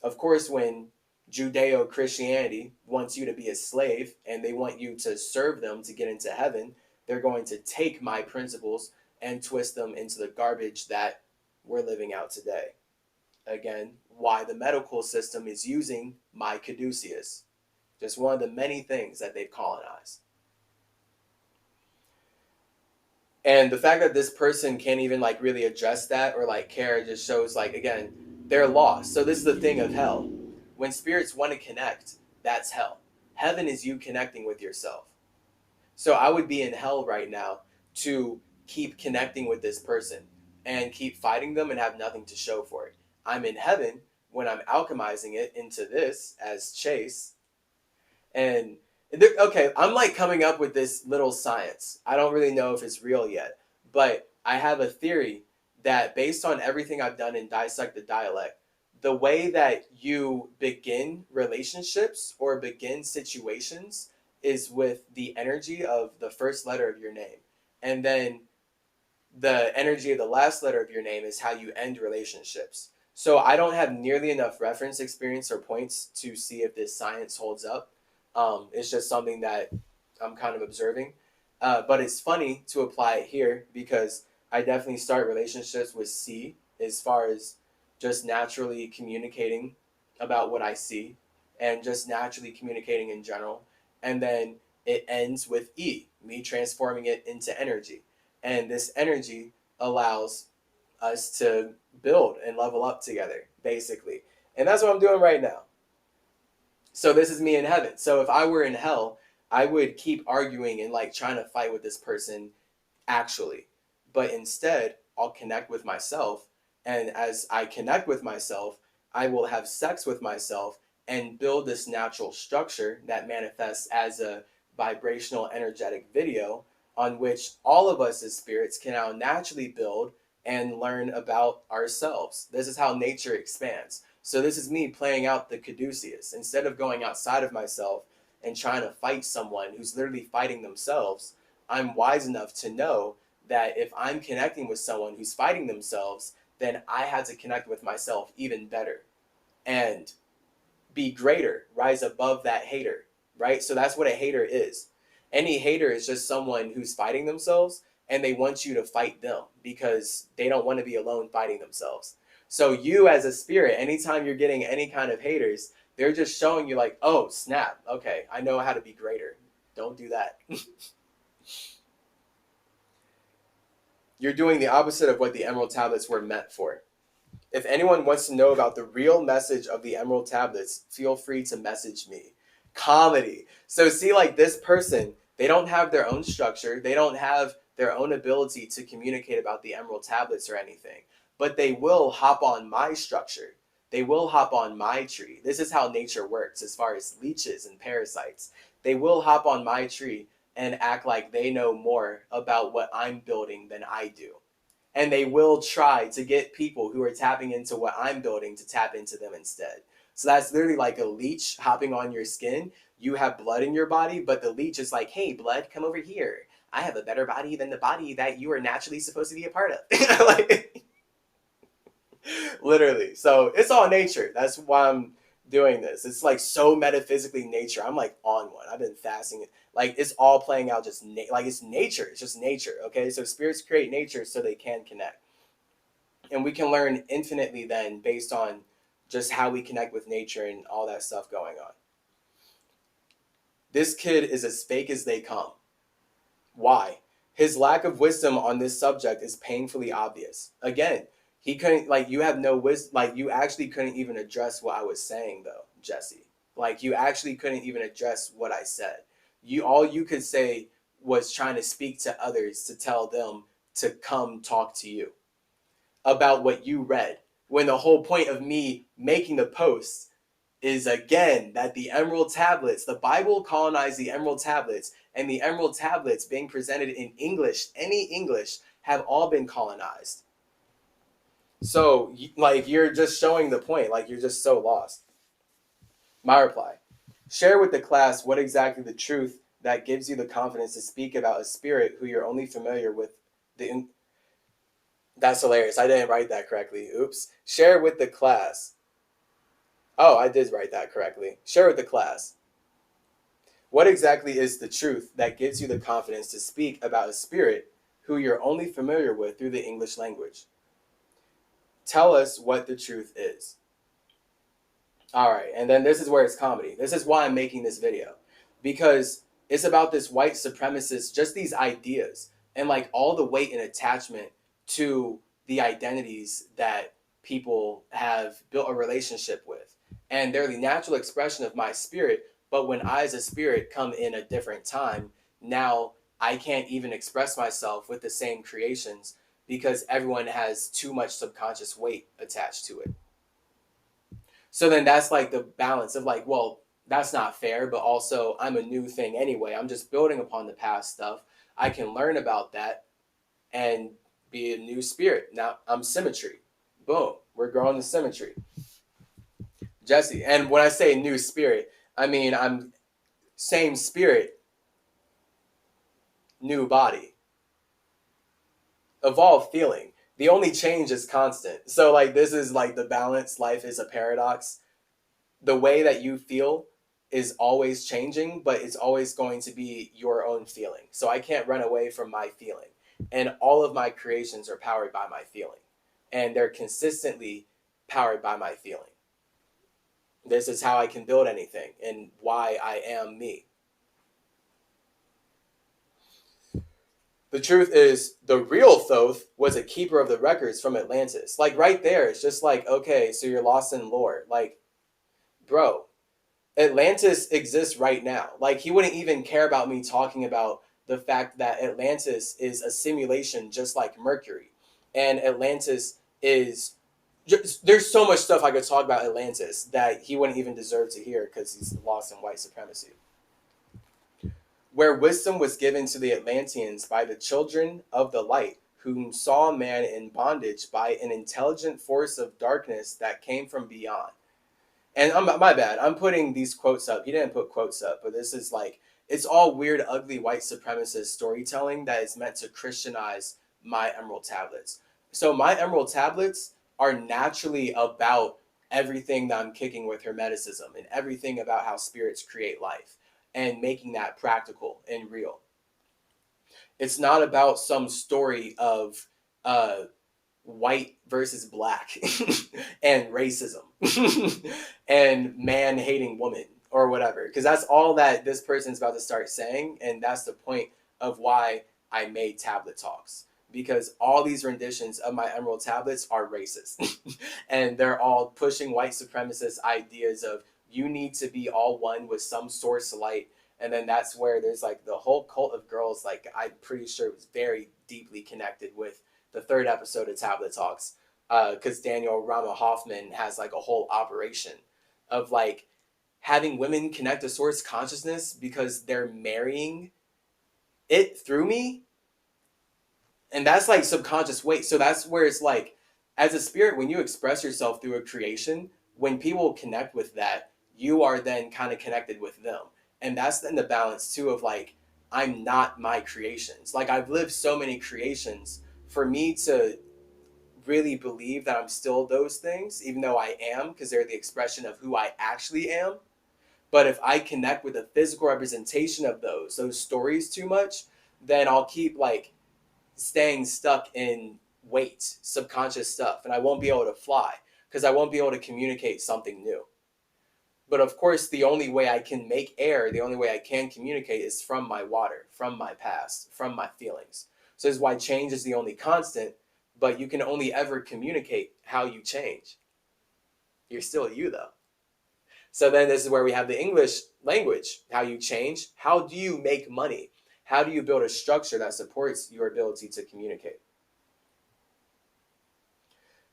Of course, when Judeo Christianity wants you to be a slave and they want you to serve them to get into heaven, they're going to take my principles and twist them into the garbage that we're living out today. Again, why the medical system is using my caduceus. Just one of the many things that they've colonized. And the fact that this person can't even like really address that or like care just shows like, again, they're lost. So this is the thing of hell. When spirits want to connect, that's hell. Heaven is you connecting with yourself. So I would be in hell right now to keep connecting with this person and keep fighting them and have nothing to show for it. I'm in heaven when I'm alchemizing it into this as chase. And okay, I'm like coming up with this little science. I don't really know if it's real yet, but I have a theory that based on everything I've done in Dissect the Dialect, the way that you begin relationships or begin situations is with the energy of the first letter of your name. And then the energy of the last letter of your name is how you end relationships. So I don't have nearly enough reference experience or points to see if this science holds up. It's just something that I'm kind of observing. But it's funny to apply it here because I definitely start relationships with C as far as just naturally communicating about what I see and just naturally communicating in general. And then it ends with E, me transforming it into energy. And this energy allows us to build and level up together, basically. And that's what I'm doing right now. So this is me in heaven. So if I were in hell, I would keep arguing and like trying to fight with this person actually. But instead, I'll connect with myself. And as I connect with myself, I will have sex with myself and build this natural structure that manifests as a vibrational energetic video on which all of us as spirits can now naturally build and learn about ourselves. This is how nature expands. So this is me playing out the caduceus. Instead of going outside of myself and trying to fight someone who's literally fighting themselves, I'm wise enough to know that if I'm connecting with someone who's fighting themselves, then I had to connect with myself even better and be greater, rise above that hater, right? So that's what a hater is. Any hater is just someone who's fighting themselves and they want you to fight them because they don't want to be alone fighting themselves. So you as a spirit, anytime you're getting any kind of haters, they're just showing you like, oh, snap. Okay, I know how to be greater. Don't do that. You're doing the opposite of what the Emerald Tablets were meant for. If anyone wants to know about the real message of the Emerald Tablets, feel free to message me. Comedy. So see, like this person, they don't have their own structure. They don't have their own ability to communicate about the Emerald Tablets or anything. But they will hop on my structure. They will hop on my tree. This is how nature works as far as leeches and parasites. They will hop on my tree and act like they know more about what I'm building than I do. And they will try to get people who are tapping into what I'm building to tap into them instead. So that's literally like a leech hopping on your skin. You have blood in your body, but the leech is like, hey, blood, come over here. I have a better body than the body that you are naturally supposed to be a part of. Like, literally. So it's all nature. That's why I'm doing this. It's like so metaphysically nature. I'm like on one. I've been fasting. Like it's all playing out just like it's nature. It's just nature. Okay. So spirits create nature so they can connect. And we can learn infinitely then based on just how we connect with nature and all that stuff going on. This kid is as fake as they come. Why? His lack of wisdom on this subject is painfully obvious. Again, he couldn't, like, you have no wisdom, like, you actually couldn't even address what I was saying, though, Jesse. Like, you actually couldn't even address what I said. All you could say was trying to speak to others to tell them to come talk to you about what you read. When the whole point of me making the post is again that the Emerald Tablets, the Bible colonized the Emerald Tablets, and the Emerald Tablets being presented in English, any English, have all been colonized. So, like, you're just showing the point. Like, you're just so lost. My reply: share with the class what exactly the truth that gives you the confidence to speak about a spirit who you're only familiar with. That's hilarious. I didn't write that correctly. Oops. Share with the class. Oh, I did write that correctly. Share with the class. What exactly is the truth that gives you the confidence to speak about a spirit who you're only familiar with through the English language? Tell us what the truth is. All right, and then this is where it's comedy. This is why I'm making this video. Because it's about this white supremacist, just these ideas, and like all the weight and attachment to the identities that people have built a relationship with. And they're the natural expression of my spirit, but when I as a spirit come in a different time, now I can't even express myself with the same creations because everyone has too much subconscious weight attached to it. So then that's like the balance of like, well, that's not fair, but also I'm a new thing anyway. I'm just building upon the past stuff. I can learn about that and be a new spirit. Now I'm symmetry. Boom. We're growing the symmetry. Jesse. And when I say new spirit, I mean I'm same spirit, new body. Evolved feeling. The only change is constant. So like this is like the balance. Life is a paradox. The way that you feel is always changing, but it's always going to be your own feeling. So I can't run away from my feeling. And all of my creations are powered by my feeling. And they're consistently powered by my feeling. This is how I can build anything and why I am me. The truth is, the real Thoth was a keeper of the records from Atlantis. Like right there, it's just like, okay, so you're lost in lore. Like, bro, Atlantis exists right now. Like he wouldn't even care about me talking about the fact that Atlantis is a simulation just like Mercury. And Atlantis is just, there's so much stuff I could talk about Atlantis that he wouldn't even deserve to hear because he's lost in white supremacy. Where wisdom was given to the Atlanteans by the children of the light, whom saw man in bondage by an intelligent force of darkness that came from beyond. And my bad, I'm putting these quotes up. He didn't put quotes up, but this is like, it's all weird, ugly white supremacist storytelling that is meant to Christianize my emerald tablets. So my emerald tablets are naturally about everything that I'm kicking with hermeticism and everything about how spirits create life and making that practical and real. It's not about some story of uh, white versus black and racism and man hating woman or whatever, because that's all that this person's about to start saying, and that's the point of why I made tablet talks, because all these renditions of my emerald tablets are racist and they're all pushing white supremacist ideas of you need to be all one with some source light. And then that's where there's like the whole cult of girls, like I'm pretty sure it was very deeply connected with the third episode of Tablet Talks, because Daniel Rama Hoffman has like a whole operation of like having women connect to source consciousness because they're marrying it through me. And that's like subconscious weight. So that's where it's like, as a spirit, when you express yourself through a creation, when people connect with that, you are then kind of connected with them. And that's then the balance too of like, I'm not my creations. Like I've lived so many creations for me to really believe that I'm still those things, even though I am, because they're the expression of who I actually am. But if I connect with a physical representation of those stories too much, then I'll keep like staying stuck in weight, subconscious stuff, and I won't be able to fly because I won't be able to communicate something new. But of course, the only way I can make air, the only way I can communicate is from my water, from my past, from my feelings. So this is why change is the only constant, but you can only ever communicate how you change. You're still you though. So then this is where we have the English language, how you change. How do you make money? How do you build a structure that supports your ability to communicate?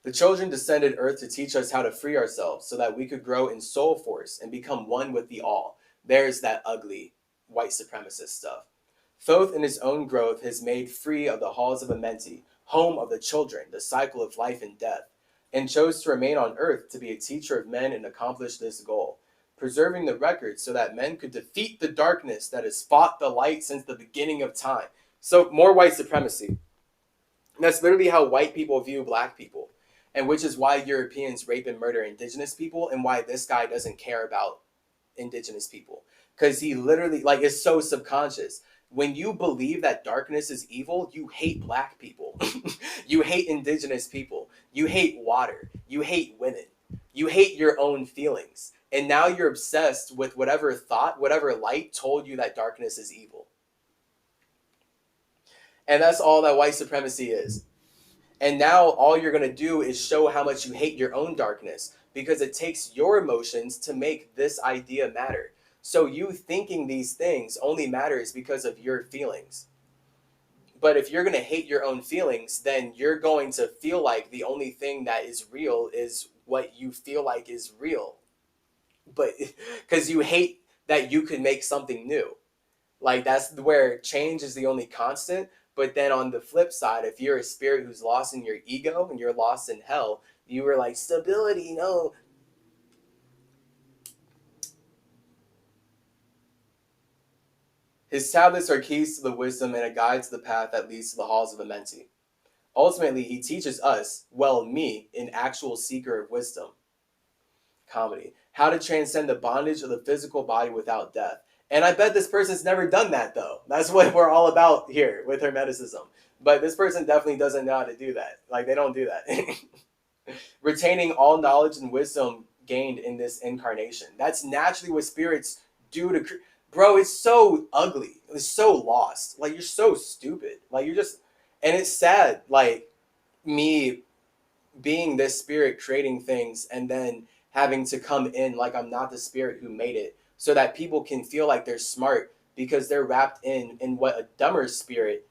The children descended earth to teach us how to free ourselves so that we could grow in soul force and become one with the all. There's that ugly white supremacist stuff. Thoth in his own growth has made free of the halls of Amenti, home of the children, the cycle of life and death, and chose to remain on earth to be a teacher of men and accomplish this goal, preserving the record so that men could defeat the darkness that has fought the light since the beginning of time. So more white supremacy. And that's literally how white people view black people, and which is why Europeans rape and murder indigenous people, and why this guy doesn't care about indigenous people, because he literally like is so subconscious. When you believe that darkness is evil, you hate black people. You hate indigenous people. You hate water. You hate women. You hate your own feelings. And now you're obsessed with whatever thought, whatever light told you that darkness is evil. And that's all that white supremacy is. And now all you're going to do is show how much you hate your own darkness, because it takes your emotions to make this idea matter. So you thinking these things only matters because of your feelings. But if you're going to hate your own feelings, then you're going to feel like the only thing that is real is what you feel like is real. But because you hate that you could make something new. Like that's where change is the only constant. But then on the flip side, if you're a spirit who's lost in your ego and you're lost in hell, you were like, stability, no. His tablets are keys to the wisdom and a guide to the path that leads to the halls of Amenti. Ultimately, he teaches us, well, me, an actual seeker of wisdom, comedy, how to transcend the bondage of the physical body without death. And I bet this person's never done that, though. That's what we're all about here with Hermeticism. But this person definitely doesn't know how to do that. Like, they don't do that. Retaining all knowledge and wisdom gained in this incarnation. That's naturally what spirits do to... Bro, it's so ugly. It's so lost. Like, you're so stupid. Like, you're just... And it's sad, like, me being this spirit creating things and then having to come in like I'm not the spirit who made it, so that people can feel like they're smart because they're wrapped in what a dumber spirit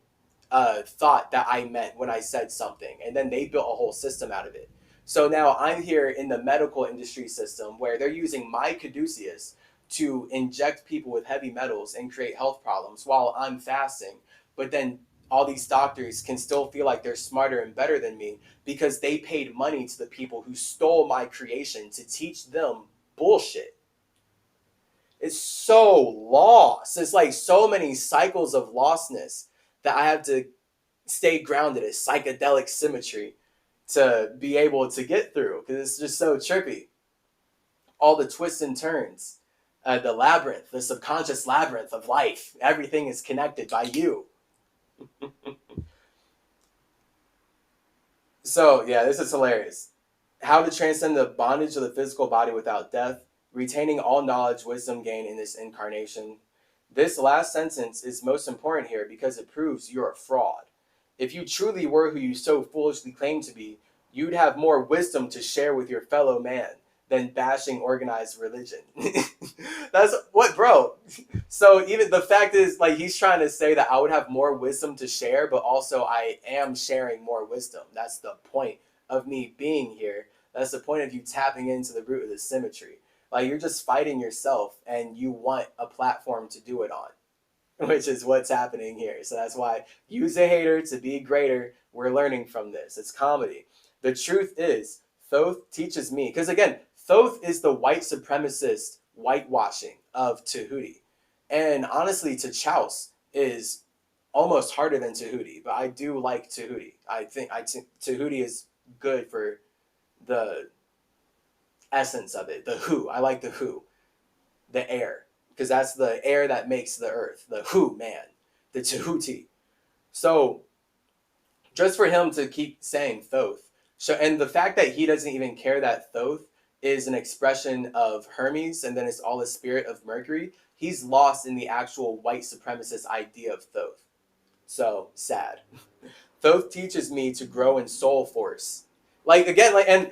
thought that I meant when I said something, and then they built a whole system out of it. So now I'm here in the medical industry system where they're using my caduceus to inject people with heavy metals and create health problems while I'm fasting. But then all these doctors can still feel like they're smarter and better than me because they paid money to the people who stole my creation to teach them bullshit. It's so lost. It's like so many cycles of lostness that I have to stay grounded in psychedelic symmetry to be able to get through because it's just so trippy. All the twists and turns, the labyrinth, the subconscious labyrinth of life. Everything is connected by you. So, yeah, this is hilarious. How to transcend the bondage of the physical body without death, retaining all knowledge, wisdom gained in this incarnation. This last sentence is most important here because it proves you're a fraud. If you truly were who you so foolishly claim to be, you'd have more wisdom to share with your fellow man than bashing organized religion. That's what, bro. So even the fact is, like, he's trying to say that I would have more wisdom to share, but also I am sharing more wisdom. That's the point of me being here. That's the point of you tapping into the root of the symmetry. Like, you're just fighting yourself and you want a platform to do it on, which is what's happening here. So that's why use a hater to be greater. We're learning from this. It's comedy. The truth is, Thoth teaches me, because again, Thoth is the white supremacist whitewashing of Tahuti. And honestly, T'Chaus is almost harder than Tahuti, but I do like Tahuti. I think Tahuti is good for the essence of it. The who. I like the who. The air. Because that's the air that makes the earth. The who man. The Tahuti. So just for him to keep saying Thoth. So, and the fact that he doesn't even care that Thoth is an expression of Hermes and then it's all the spirit of Mercury, he's lost in the actual white supremacist idea of Thoth. So sad. Thoth teaches me to grow in soul force. Like again, like, and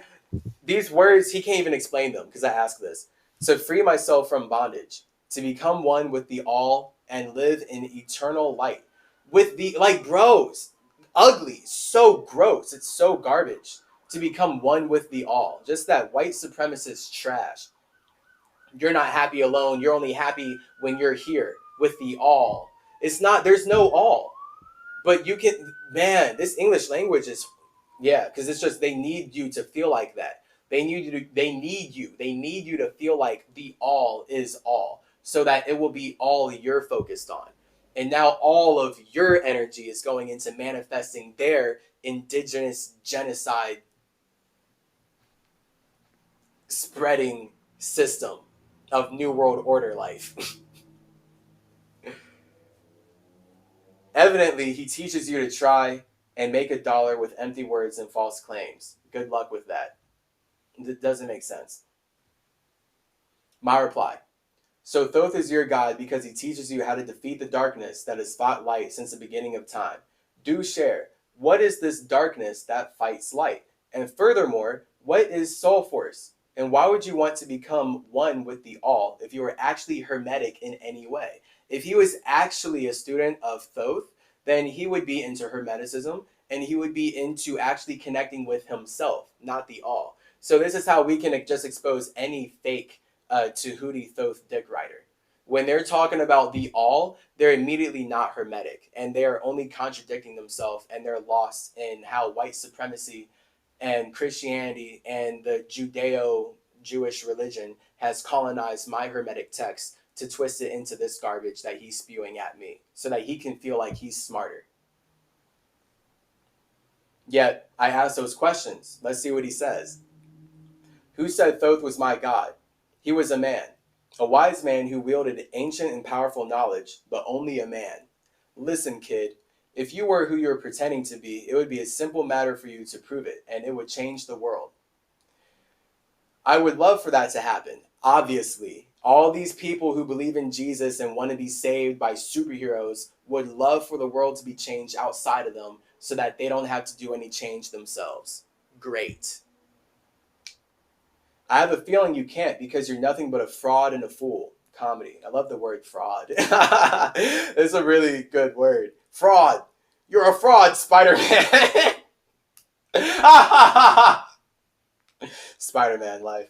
these words, he can't even explain them because I ask this. To free myself from bondage, to become one with the all and live in eternal light. With the, like, bros, ugly, so gross, it's so garbage. To become one with the all. Just that white supremacist trash. You're not happy alone. You're only happy when you're here with the all. It's not, there's no all. But you can, man, this English language is, yeah, because it's just, they need you to feel like that. They need you to feel like the all is all so that it will be all you're focused on. And now all of your energy is going into manifesting their indigenous genocide spreading system of New World Order life. Evidently, he teaches you to try and make a dollar with empty words and false claims. Good luck with that. It doesn't make sense. My reply. So Thoth is your God because he teaches you how to defeat the darkness that has fought light since the beginning of time. Do share. What is this darkness that fights light? And furthermore, what is soul force? And why would you want to become one with the all if you were actually hermetic in any way? If he was actually a student of Thoth, then he would be into hermeticism and he would be into actually connecting with himself, not the all. So this is how we can just expose any fake Tahuti Thoth dick rider. When they're talking about the all, they're immediately not hermetic and they are only contradicting themselves and they're lost in how white supremacy and Christianity and the Judeo-Jewish religion has colonized my hermetic text to twist it into this garbage that he's spewing at me so that he can feel like he's smarter. Yet, I ask those questions. Let's see what he says. Who said Thoth was my God? He was a man, a wise man who wielded ancient and powerful knowledge, but only a man. Listen, kid, if you were who you were pretending to be, it would be a simple matter for you to prove it, and it would change the world. I would love for that to happen, obviously. All these people who believe in Jesus and want to be saved by superheroes would love for the world to be changed outside of them so that they don't have to do any change themselves. Great. I have a feeling you can't because you're nothing but a fraud and a fool. Comedy. I love the word fraud. It's a really good word. Fraud. You're a fraud, Spider-Man. Spider-Man life.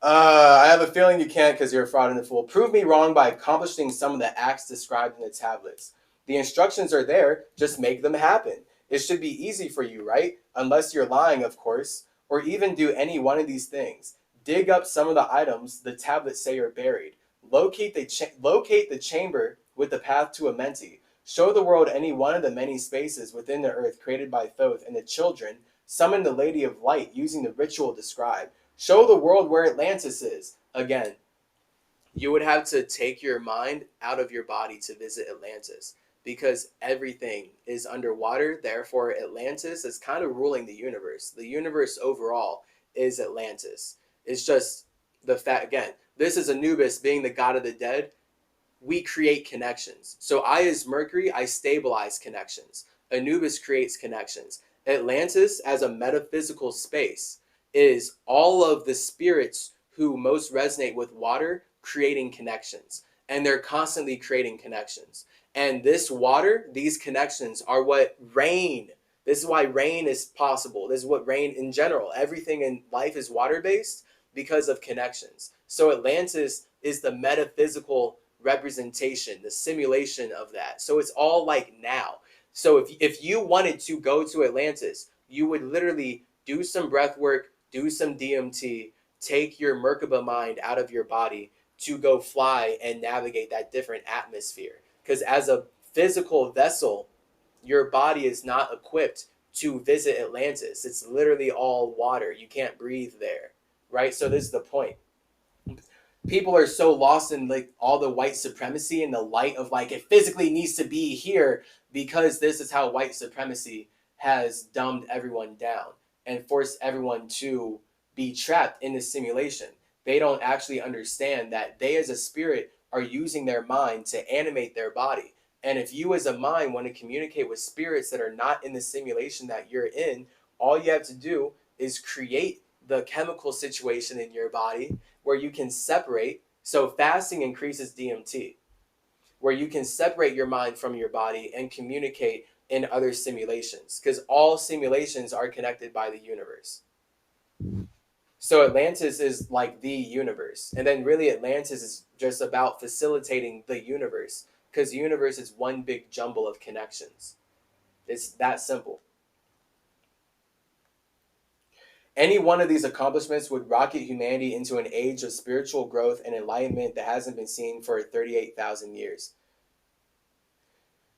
I have a feeling you can't because you're a fraud and a fool. Prove me wrong by accomplishing some of the acts described in the tablets. The instructions are there, just make them happen. It should be easy for you, right? Unless you're lying, of course, or even do any one of these things. Dig up some of the items the tablets say are buried. Locate the chamber with the path to Amenti. Show the world any one of the many spaces within the earth created by Thoth, and the children summon the Lady of Light using the ritual described. Show the world where Atlantis is. Again, you would have to take your mind out of your body to visit Atlantis because everything is underwater. Therefore, Atlantis is kind of ruling the universe. The universe overall is Atlantis. It's just the fact, again, this is Anubis being the god of the dead. We create connections. So I, as Mercury, I stabilize connections. Anubis creates connections. Atlantis, as a metaphysical space, is all of the spirits who most resonate with water creating connections. And they're constantly creating connections. And this water, these connections are what rain. This is why rain is possible. This is what rain in general, everything in life is water-based because of connections. So Atlantis is the metaphysical representation, the simulation of that. So it's all like now. So if you wanted to go to Atlantis, you would literally do some breath work, do some DMT, take your Merkaba mind out of your body to go fly and navigate that different atmosphere. Because as a physical vessel, your body is not equipped to visit Atlantis. It's literally all water. You can't breathe there, right? So this is the point. People are so lost in like all the white supremacy and the light of like it physically needs to be here because this is how white supremacy has dumbed everyone down and forced everyone to be trapped in this simulation. They don't actually understand that they as a spirit are using their mind to animate their body. And if you as a mind want to communicate with spirits that are not in the simulation that you're in, all you have to do is create the chemical situation in your body where you can separate. So fasting increases DMT, where you can separate your mind from your body and communicate in other simulations, because all simulations are connected by the universe. So Atlantis is like the universe. And then really Atlantis is just about facilitating the universe, because the universe is one big jumble of connections. It's that simple. Any one of these accomplishments would rocket humanity into an age of spiritual growth and enlightenment that hasn't been seen for 38,000 years.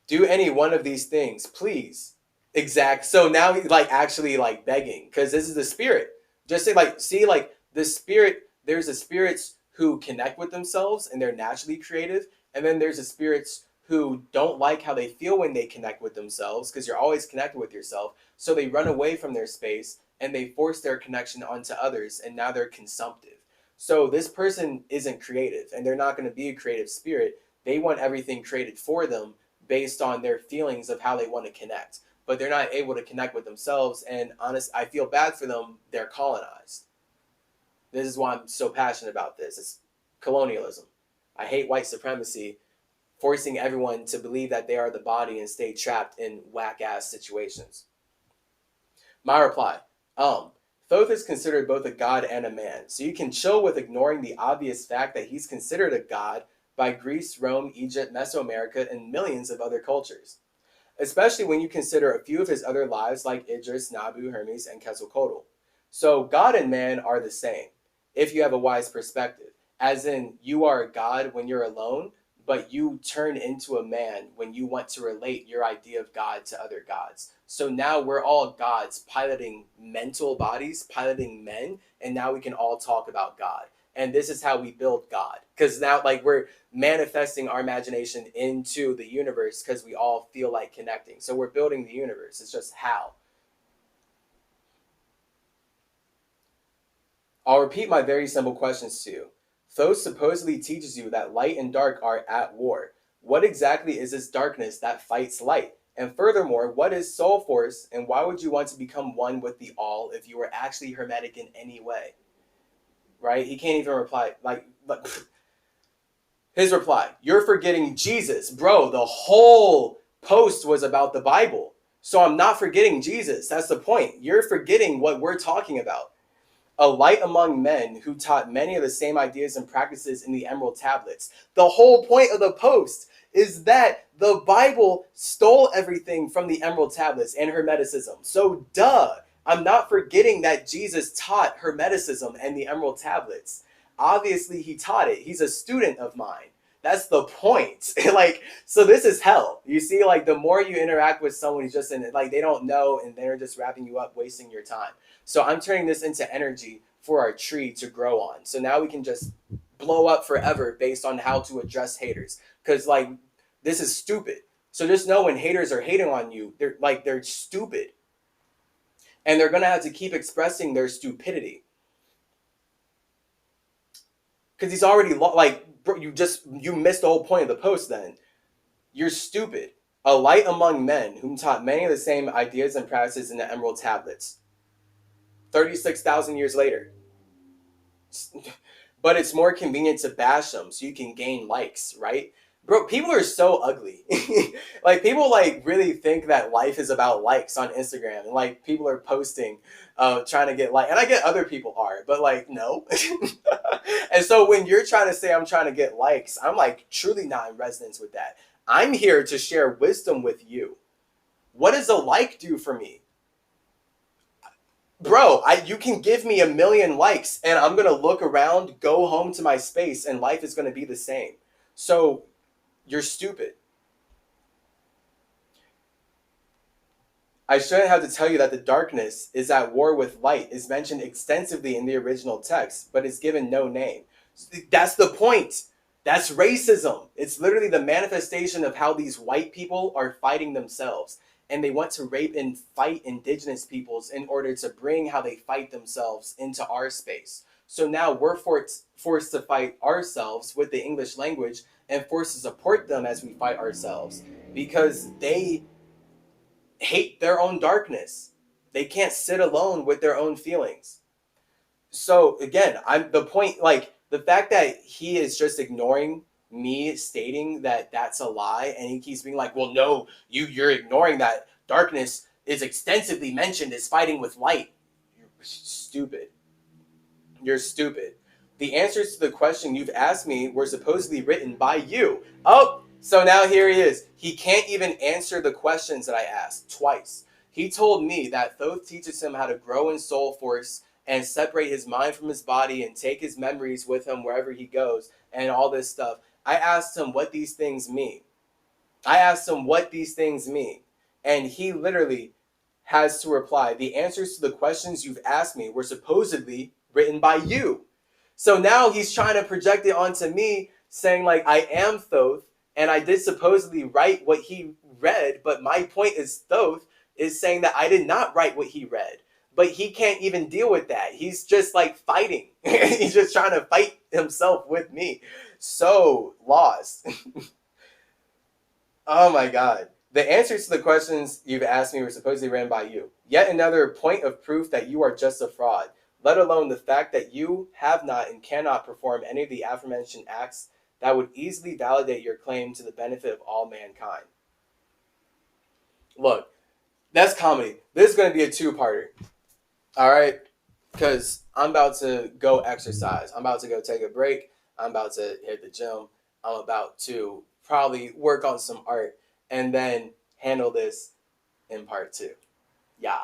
Do any one of these things, please. Exact. So now he's like actually like begging, because this is the spirit. Just say like, see, like the spirit, there's the spirits who connect with themselves and they're naturally creative. And then there's the spirits who don't like how they feel when they connect with themselves, because you're always connected with yourself. So they run away from their space and they force their connection onto others, and now they're consumptive. So this person isn't creative, and they're not going to be a creative spirit. They want everything created for them based on their feelings of how they want to connect. But they're not able to connect with themselves, and honest, I feel bad for them. They're colonized. This is why I'm so passionate about this. It's colonialism. I hate white supremacy, forcing everyone to believe that they are the body and stay trapped in whack-ass situations. My reply. Thoth is considered both a god and a man, so you can chill with ignoring the obvious fact that he's considered a god by Greece, Rome, Egypt, Mesoamerica, and millions of other cultures, especially when you consider a few of his other lives like Idris, Nabu, Hermes, and Quetzalcoatl. So God and man are the same, if you have a wise perspective, as in you are a god when you're alone, but you turn into a man when you want to relate your idea of God to other gods. So now we're all gods piloting mental bodies, piloting men, and now we can all talk about God. And this is how we build God. Because now like we're manifesting our imagination into the universe because we all feel like connecting. So we're building the universe. It's just how. I'll repeat my very simple questions to you. Thoth supposedly teaches you that light and dark are at war. What exactly is this darkness that fights light? And furthermore, what is soul force, and why would you want to become one with the all if you were actually hermetic in any way? Right? He can't even reply. Like his reply, you're forgetting Jesus. Bro, the whole post was about the Bible. So I'm not forgetting Jesus. That's the point. You're forgetting what we're talking about. A light among men who taught many of the same ideas and practices in the Emerald Tablets. The whole point of the post is that the Bible stole everything from the Emerald Tablets and Hermeticism. So, duh, I'm not forgetting that Jesus taught Hermeticism and the Emerald Tablets. Obviously, he taught it. He's a student of mine. That's the point. Like, so this is hell. You see, like, the more you interact with someone who's just in it, like, they don't know and they're just wrapping you up, wasting your time. So I'm turning this into energy for our tree to grow on. So now we can just blow up forever based on how to address haters. Because, like, this is stupid. So just know when haters are hating on you, they're stupid. And they're going to have to keep expressing their stupidity. Because he's already, bro, you missed the whole point of the post then. You're stupid. A light among men whom taught many of the same ideas and practices in the Emerald Tablets. 36,000 years later. But it's more convenient to bash them so you can gain likes, right? Bro, people are so ugly. Like, people, like, really think that life is about likes on Instagram. And, like, people are posting, trying to get and I get other people are, but, like, no. And so when you're trying to say I'm trying to get likes, I'm, like, truly not in resonance with that. I'm here to share wisdom with you. What does a like do for me? Bro, you can give me 1 million likes and I'm going to look around, go home to my space, and life is going to be the same. So you're stupid. I shouldn't have to tell you that the darkness is at war with light is mentioned extensively in the original text, but is given no name. That's the point. That's racism. It's literally the manifestation of how these white people are fighting themselves. And they want to rape and fight indigenous peoples in order to bring how they fight themselves into our space. So now we're forced to fight ourselves with the English language and forced to support them as we fight ourselves because they hate their own darkness. They can't sit alone with their own feelings. So again, I'm the point, like the fact that he is just ignoring me stating that that's a lie, and he keeps being like, well, no, you're ignoring that darkness is extensively mentioned as fighting with light. You're stupid. You're stupid. The answers to the question you've asked me were supposedly written by you. Oh, so now here he is. He can't even answer the questions that I asked twice. He told me that Thoth teaches him how to grow in soul force and separate his mind from his body and take his memories with him wherever he goes and all this stuff. I asked him what these things mean. And he literally has to reply, the answers to the questions you've asked me were supposedly written by you. So now he's trying to project it onto me, saying like I am Thoth, and I did supposedly write what he read, but my point is Thoth is saying that I did not write what he read. But he can't even deal with that. He's just like fighting. He's just trying to fight himself with me. So lost. Oh my God. The answers to the questions you've asked me were supposedly written by you. Yet another point of proof that you are just a fraud, let alone the fact that you have not and cannot perform any of the aforementioned acts that would easily validate your claim to the benefit of all mankind. Look, that's comedy. This is going to be a two-parter. All right? Because I'm about to go exercise. I'm about to go take a break. I'm about to hit the gym. I'm about to probably work on some art and then handle this in part 2. Yeah.